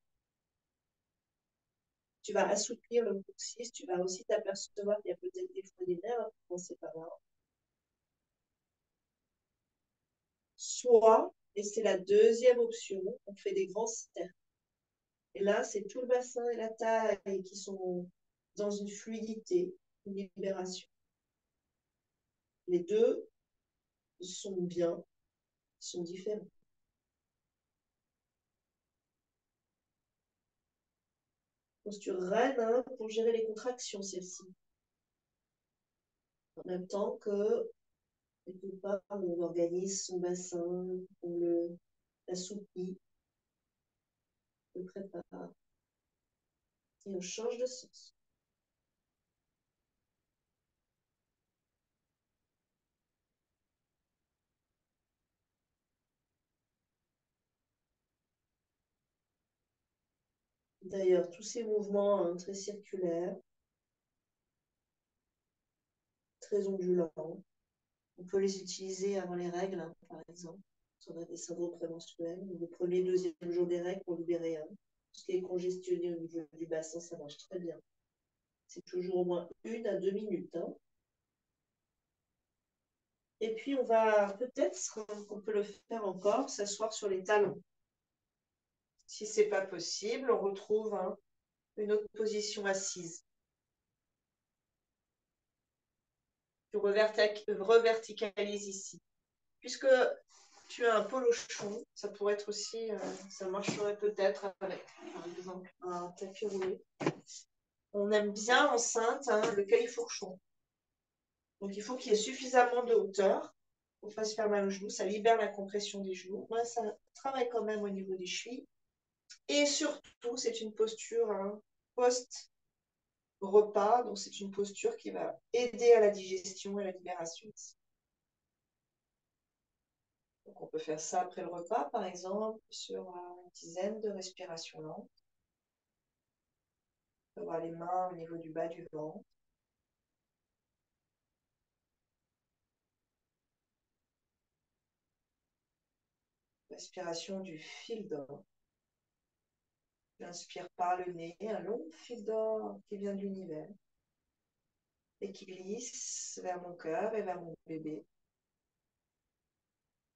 Tu vas assouplir le coccyx, tu vas aussi t'apercevoir qu'il y a peut-être des fois des nerfs à commencer par là. Soit, et c'est la deuxième option, on fait des grands cercles. Et là, c'est tout le bassin et la taille qui sont dans une fluidité, une libération. Les deux sont bien, sont différents. Posture reine hein, pour gérer les contractions, celle-ci. En même temps que, quelque part, on organise son bassin, on l'assouplit, on le prépare et on change de sens. D'ailleurs, tous ces mouvements hein, très circulaires, très ondulants, on peut les utiliser avant les règles, hein, par exemple. Si on a des syndromes prémenstruels, le premier, deuxième jour des règles pour libérer un. Ce qui est congestionné au niveau du bassin, ça marche très bien. C'est toujours au moins 1 à 2 minutes. Hein. Et puis, on va peut-être, on peut le faire encore, s'asseoir sur les talons. Si ce n'est pas possible, on retrouve hein, une autre position assise. Tu reverticalises ici. Puisque tu as un polochon, ça pourrait être aussi, ça marcherait peut-être avec, par exemple, un tapis roulé. On aime bien enceinte hein, le califourchon. Donc il faut qu'il y ait suffisamment de hauteur pour ne pas se faire mal aux genoux. Ça libère la compression des genoux. Moi, ça travaille quand même au niveau des chevilles. Et surtout, c'est une posture hein, post-repas. Donc c'est une posture qui va aider à la digestion et à la libération. Donc on peut faire ça après le repas, par exemple, sur une dizaine de respirations lentes. On peut avoir les mains au niveau du bas du ventre. Respiration du fil d'or. J'inspire par le nez, un long fil d'or qui vient de l'univers et qui glisse vers mon cœur et vers mon bébé.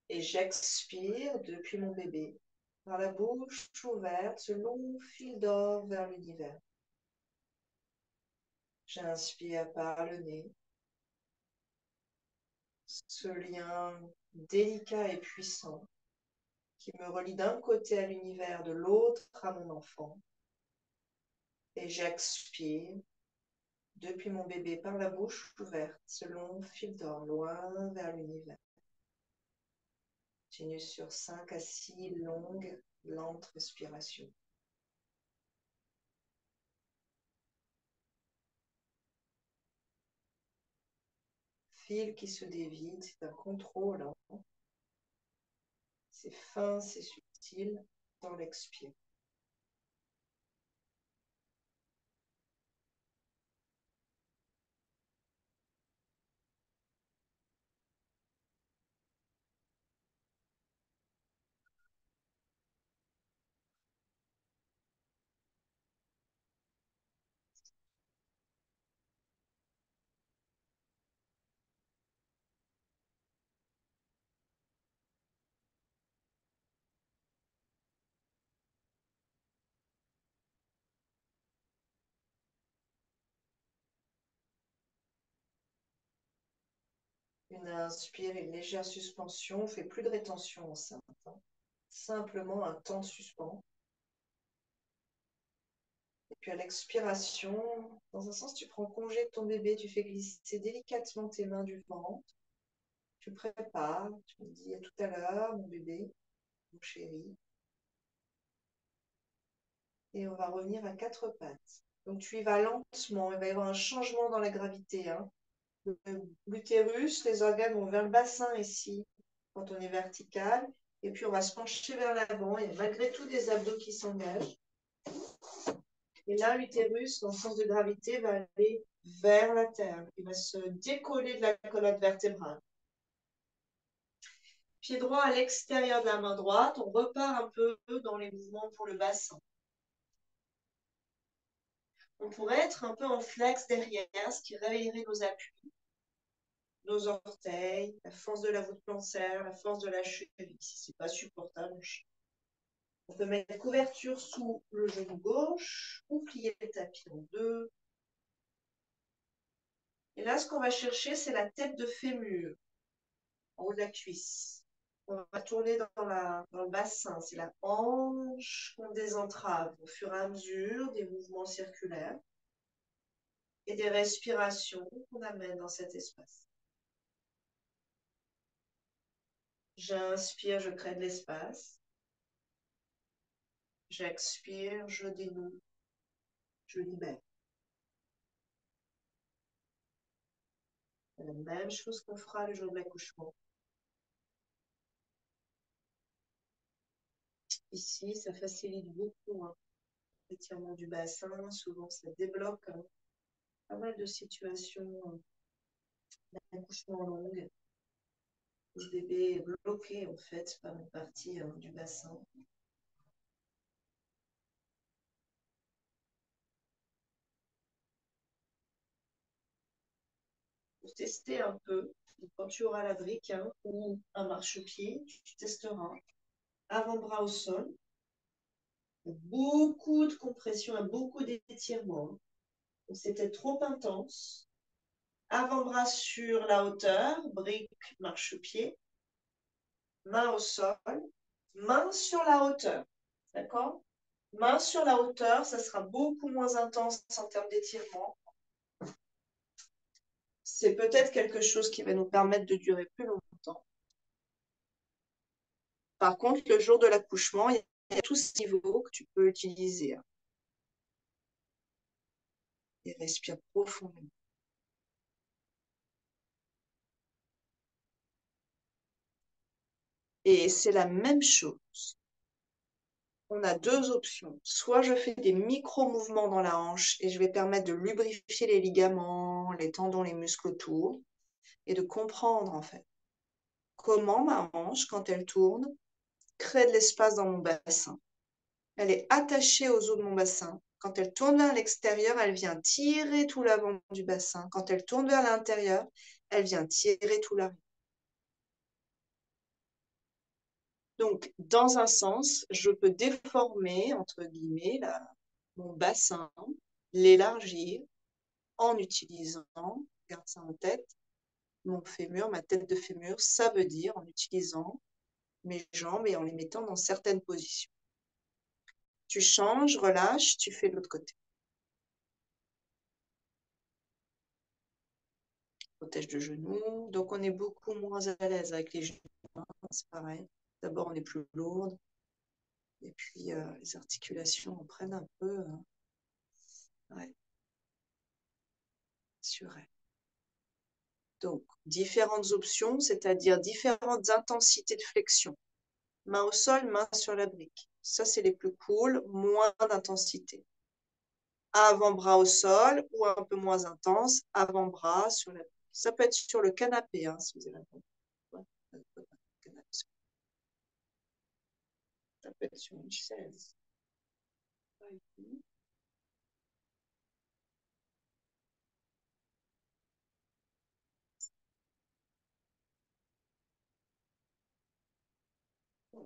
Et j'expire depuis mon bébé, par la bouche ouverte, ce long fil d'or vers l'univers. J'inspire par le nez, ce lien délicat et puissant qui me relie d'un côté à l'univers, de l'autre à mon enfant. Et j'expire depuis mon bébé par la bouche ouverte, ce long fil d'or loin vers l'univers. Continue sur 5 à 6 longues, lentes respirations. Fil qui se dévide, c'est un contrôle. Hein. C'est fin, c'est subtil dans l'expire. Une inspire, une légère suspension. On ne fait plus de rétention enceinte. Hein. Simplement un temps suspens. Et puis à l'expiration, dans un sens, tu prends congé de ton bébé, tu fais glisser délicatement tes mains du ventre. Tu prépares, tu me dis à tout à l'heure, mon bébé, mon chéri. Et on va revenir à 4 pattes. Donc tu y vas lentement, il va y avoir un changement dans la gravité. Hein. L'utérus, les organes vont vers le bassin ici, quand on est vertical. Et puis, on va se pencher vers l'avant. Il y a malgré tout des abdos qui s'engagent. Et là, l'utérus, dans le sens de gravité, va aller vers la terre. Il va se décoller de la colonne vertébrale. Pied droit à l'extérieur de la main droite. On repart un peu dans les mouvements pour le bassin. On pourrait être un peu en flex derrière, ce qui réveillerait nos appuis, nos orteils, la force de la voûte plantaire, la force de la cheville. Si ce n'est pas supportable, on peut mettre couverture sous le genou gauche ou plier le tapis en deux. Et là, ce qu'on va chercher, c'est la tête de fémur, en haut de la cuisse. On va tourner dans le bassin. C'est la hanche qu'on désentrave au fur et à mesure des mouvements circulaires et des respirations qu'on amène dans cet espace. J'inspire, je crée de l'espace. J'expire, je dénoue, je libère. C'est la même chose qu'on fera le jour de l'accouchement. Ici, ça facilite beaucoup l'étirement du bassin. Souvent, ça débloque pas mal de situations d'accouchement longue. Le bébé est bloqué en fait par une partie du bassin. Pour tester un peu, quand tu auras la brique ou un marchepied, tu testeras avant-bras au sol, beaucoup de compression et beaucoup d'étirement. C'était trop intense. Avant-bras sur la hauteur, brique, marchepied, main au sol, main sur la hauteur. D'accord? Main sur la hauteur, ça sera beaucoup moins intense en termes d'étirement. C'est peut-être quelque chose qui va nous permettre de durer plus longtemps. Par contre, le jour de l'accouchement, il y a tout ce niveau que tu peux utiliser. Et respire profondément. Et c'est la même chose. On a deux options. Soit je fais des micro-mouvements dans la hanche et je vais permettre de lubrifier les ligaments, les tendons, les muscles autour et de comprendre en fait comment ma hanche, quand elle tourne, crée de l'espace dans mon bassin. Elle est attachée aux os de mon bassin. Quand elle tourne vers l'extérieur, elle vient tirer tout l'avant du bassin. Quand elle tourne vers l'intérieur, elle vient tirer tout l'arrière. Donc, dans un sens, je peux déformer, entre guillemets, mon bassin, l'élargir en utilisant, garde ça en tête, mon fémur, ma tête de fémur, ça veut dire en utilisant mes jambes et en les mettant dans certaines positions. Tu changes, relâches, tu fais de l'autre côté. Protège de genoux. Donc, on est beaucoup moins à l'aise avec les genoux. C'est pareil. D'abord, on est plus lourde. Et puis, les articulations en prennent un peu. Ouais, sur elle. Donc, différentes options, c'est-à-dire différentes intensités de flexion. Main au sol, main sur la brique. Ça, c'est les plus cool, moins d'intensité. Avant-bras au sol ou un peu moins intense, avant-bras sur la brique. Ça peut être sur le canapé, si vous avez un canapé. Ça peut être sur une chaise.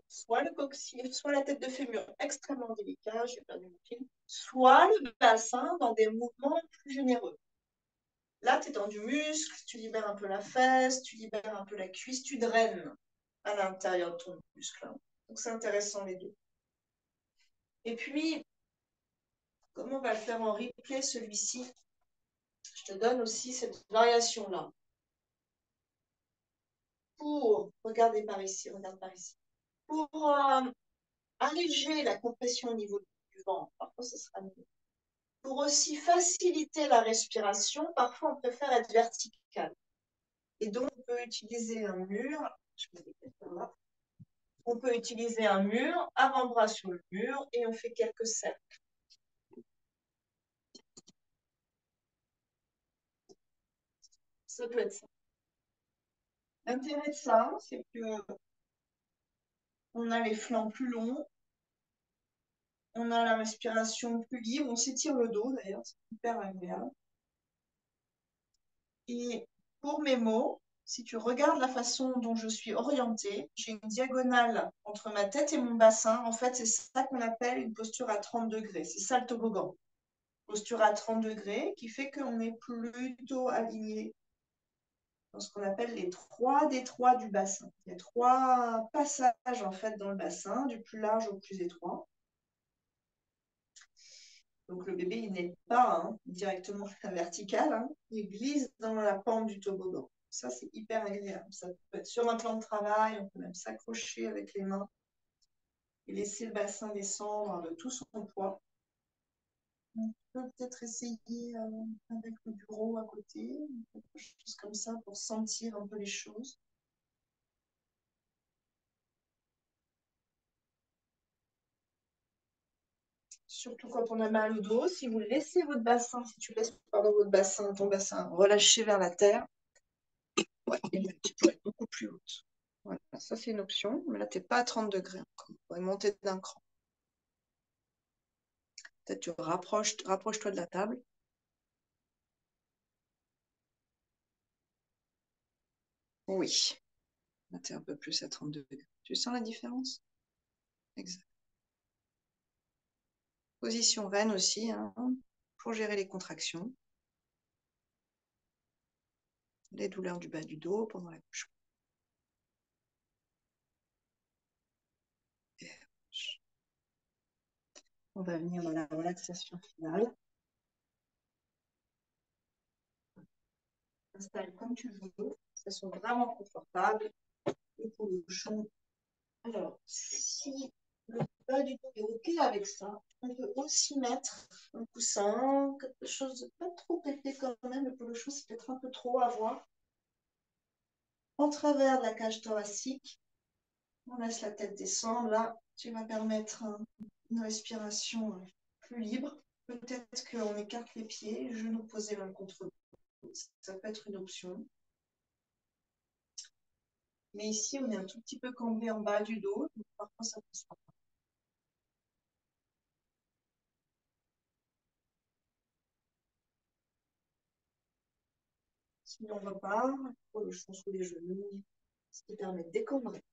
Soit le coccyx, soit la tête de fémur extrêmement délicat, j'ai perdu mon fil, soit le bassin dans des mouvements plus généreux. Là, tu es dans du muscle, tu libères un peu la fesse, tu libères un peu la cuisse, tu draines à l'intérieur de ton muscle. Donc, c'est intéressant les deux. Et puis, comme on va le faire en replay, celui-ci, je te donne aussi cette variation-là. Pour, regardez par ici, regarde par ici. Pour alléger la compression au niveau du ventre, parfois ce sera mieux. Pour aussi faciliter la respiration, parfois on préfère être vertical. Et donc, on peut utiliser un mur. On peut utiliser un mur, avant-bras sur le mur, et on fait quelques cercles. Ça peut être ça. L'intérêt de ça, c'est que on a les flancs plus longs, on a la respiration plus libre, on s'étire le dos d'ailleurs, c'est hyper agréable. Et pour mes mots, si tu regardes la façon dont je suis orientée, j'ai une diagonale entre ma tête et mon bassin. En fait, c'est ça qu'on appelle une posture à 30 degrés. C'est ça le toboggan. Posture à 30 degrés qui fait qu'on est plutôt aligné dans ce qu'on appelle les 3 détroits du bassin. Il y a 3 passages en fait dans le bassin, du plus large au plus étroit. Donc le bébé, il n'est pas directement vertical, il glisse dans la pente du toboggan. Ça, c'est hyper agréable. Ça peut être sur un plan de travail, on peut même s'accrocher avec les mains et laisser le bassin descendre de tout son poids. On peut peut-être essayer avec le bureau à côté, quelque chose comme ça pour sentir un peu les choses. Surtout quand on a mal au dos, si vous laissez votre bassin, si tu laisses votre bassin, ton bassin relâché vers la terre, ouais, tu peux être beaucoup plus haute. Voilà, ça c'est une option, mais là tu n'es pas à 30 degrés encore. On pourrait monter d'un cran. Peut-être tu rapproche-toi de la table. Oui, là tu es un peu plus à 30 degrés. Tu sens la différence? Exact. Position reine aussi, pour gérer les contractions. Les douleurs du bas du dos pendant la couche. On va venir dans la relaxation finale. Installe comme tu veux, ça soit vraiment confortable. Le polochon. Alors, si le bas du dos est OK avec ça, on peut aussi mettre un coussin, quelque chose de pas trop épais quand même. Le polochon, c'est peut-être un peu trop à voir. En travers de la cage thoracique, on laisse la tête descendre. Là, tu vas permettre une respiration plus libre. Peut-être qu'on écarte les pieds, genoux posés l'un contre l'autre. Ça peut être une option. Mais ici, on est un tout petit peu cambré en bas du dos, donc parfois ça ne passera pas. Si on repart, le front sous les genoux, ce qui permet de décambrer.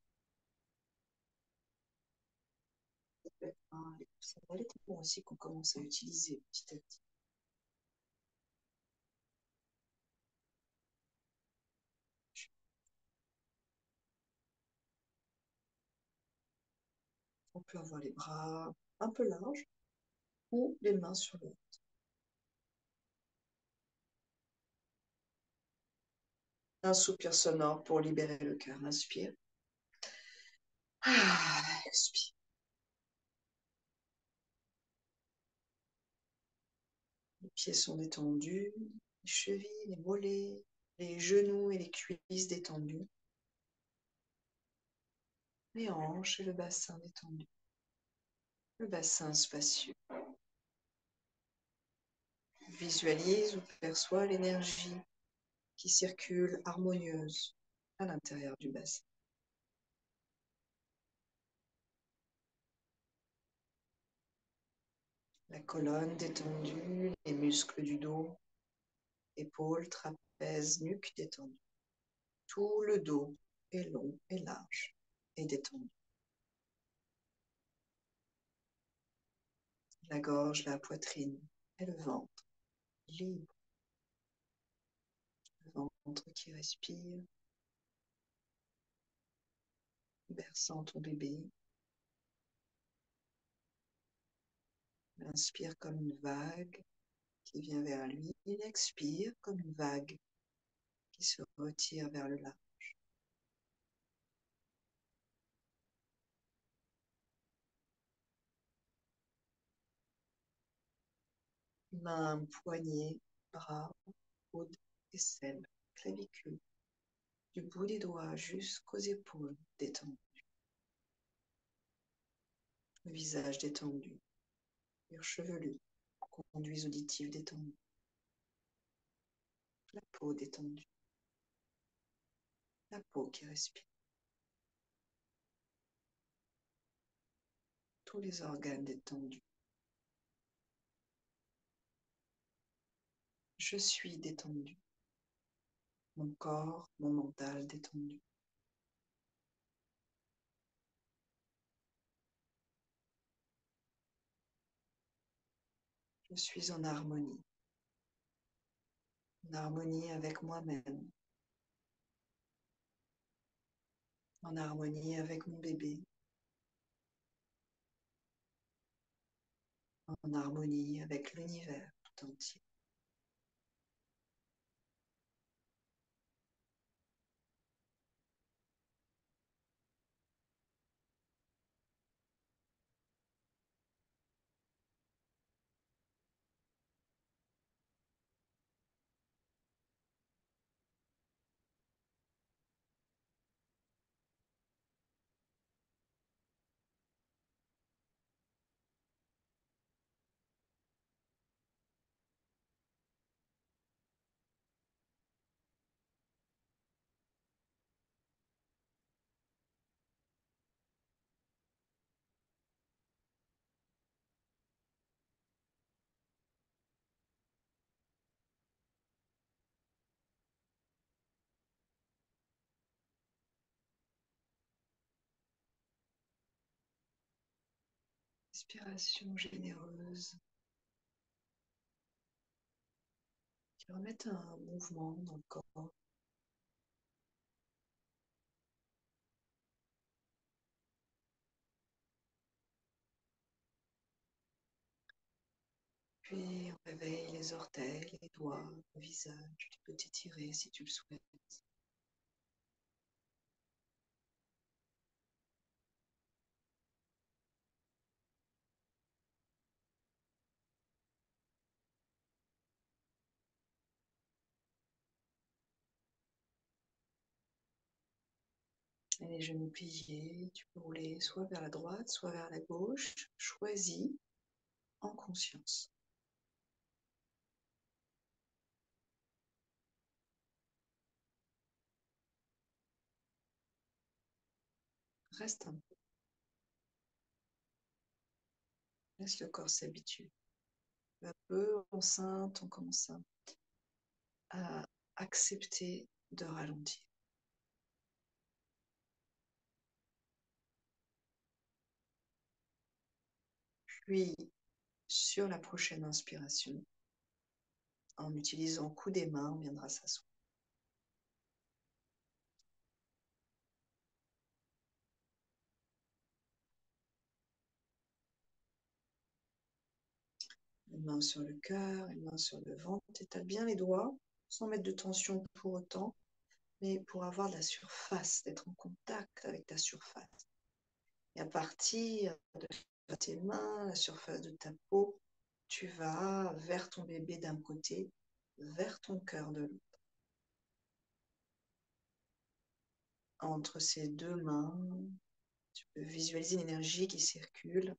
Ça peut être les coussins d'allaitement aussi qu'on commence à utiliser petit à petit. On peut avoir les bras un peu larges ou les mains sur le ventre. Un soupir sonore pour libérer le cœur. Inspire. Expire. Les pieds sont détendus, les chevilles, les mollets, les genoux et les cuisses détendus. Les hanches et le bassin détendu. Le bassin spacieux. Visualise ou perçois l'énergie qui circule harmonieuse à l'intérieur du bassin. La colonne détendue, les muscles du dos, épaules, trapèzes, nuque détendue. Tout le dos est long et large et détendu. La gorge, la poitrine et le ventre libre. Le ventre qui respire, berçant ton bébé. Il inspire comme une vague qui vient vers lui. Il expire comme une vague qui se retire vers le large. mains, poignets, bras, coudes, aisselles, clavicules, du bout des doigts jusqu'aux épaules détendues, le visage détendu, cuir chevelu, conduits auditifs détendus, la peau détendue, la peau qui respire, tous les organes détendus. Je suis détendu, mon corps, mon mental détendu. Je suis en harmonie avec moi-même, en harmonie avec mon bébé, en harmonie avec l'univers tout entier. Respiration généreuse qui remet un mouvement dans le corps. Puis on réveille les orteils, les doigts, le visage. Tu peux t'étirer si tu le souhaites. Et les genoux pliés, tu peux rouler soit vers la droite, soit vers la gauche. Choisis en conscience. Reste un peu. Laisse le corps s'habituer. Peu à peu, enceinte, on commence à accepter de ralentir. Puis, sur la prochaine inspiration, en utilisant le coup des mains, on viendra s'asseoir. Une main sur le cœur, une main sur le ventre. Étale bien les doigts, sans mettre de tension pour autant, mais pour avoir de la surface, d'être en contact avec ta surface. Et à partir de tes mains, la surface de ta peau, tu vas vers ton bébé d'un côté, vers ton cœur de l'autre. Entre ces deux mains, tu peux visualiser l'énergie qui circule.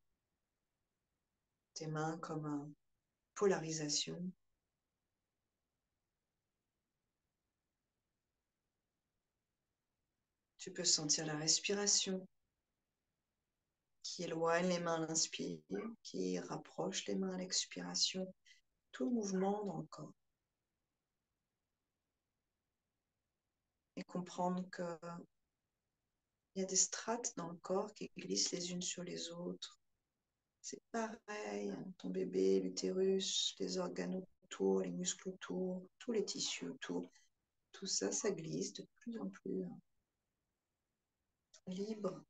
Tes mains comme une polarisation. Tu peux sentir la respiration qui éloigne les mains à l'inspire, qui rapproche les mains à l'expiration. Tout le mouvement dans le corps. Et comprendre qu'il y a des strates dans le corps qui glissent les unes sur les autres. C'est pareil, ton bébé, l'utérus, les organes autour, les muscles autour, tous les tissus autour. Tout ça, ça glisse de plus en plus libre.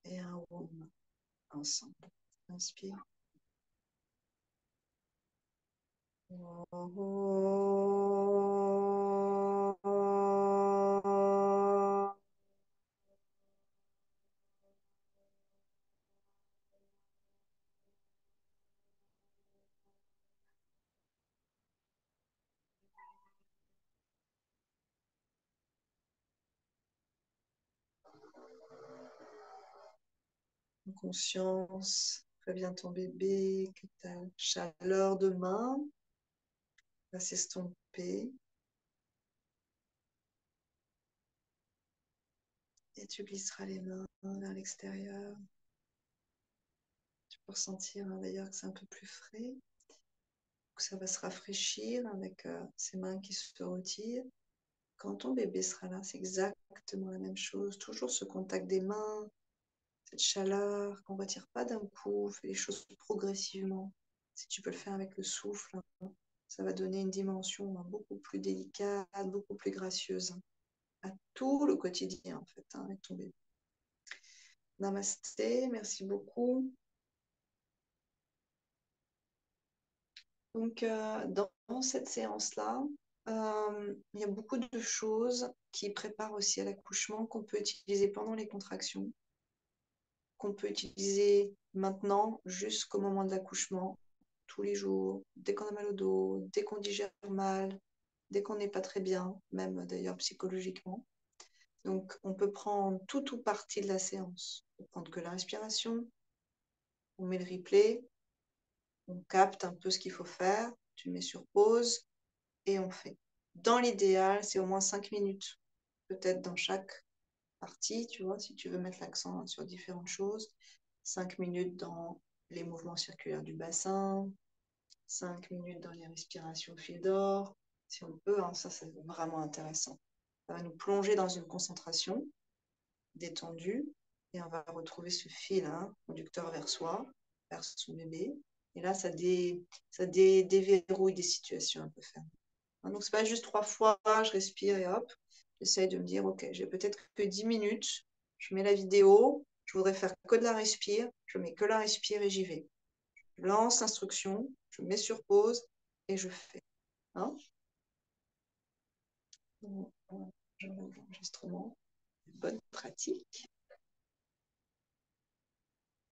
Et un home ensemble. Inspire. en conscience. Préviens ton bébé que ta chaleur de main va s'estomper. Et tu glisseras les mains vers l'extérieur. Tu peux ressentir d'ailleurs que c'est un peu plus frais, que ça va se rafraîchir avec ses mains qui se retirent. Quand ton bébé sera là, c'est exactement la même chose. Toujours ce contact des mains, cette chaleur qu'on ne retire pas d'un coup, fais les choses progressivement. Si tu peux le faire avec le souffle, ça va donner une dimension beaucoup plus délicate, beaucoup plus gracieuse à tout le quotidien en fait, avec ton bébé. Namasté, merci beaucoup. Donc, dans cette séance-là, il y a beaucoup de choses qui préparent aussi à l'accouchement qu'on peut utiliser pendant les contractions, qu'on peut utiliser maintenant jusqu'au moment de l'accouchement, tous les jours, dès qu'on a mal au dos, dès qu'on digère mal, dès qu'on n'est pas très bien, même d'ailleurs psychologiquement. Donc, on peut prendre tout ou partie de la séance. On peut prendre que la respiration, on met le replay, on capte un peu ce qu'il faut faire, tu le mets sur pause et on fait. Dans l'idéal, c'est au moins 5 minutes, peut-être dans chaque partie, tu vois, si tu veux mettre l'accent sur différentes choses. 5 minutes dans les mouvements circulaires du bassin, 5 minutes dans les respirations fil d'or, si on peut, ça c'est vraiment intéressant. Ça va nous plonger dans une concentration détendue et on va retrouver ce fil conducteur vers soi, vers son bébé. Et là, ça déverrouille des situations un peu fermées. Donc, c'est pas juste 3 fois, je respire et hop, j'essaye de me dire, ok, j'ai peut-être que 10 minutes, je mets la vidéo, je voudrais faire que de la respire, je mets que la respire et j'y vais. Je lance l'instruction, je mets sur pause et je fais. Hein. L'enregistrement, bonne pratique.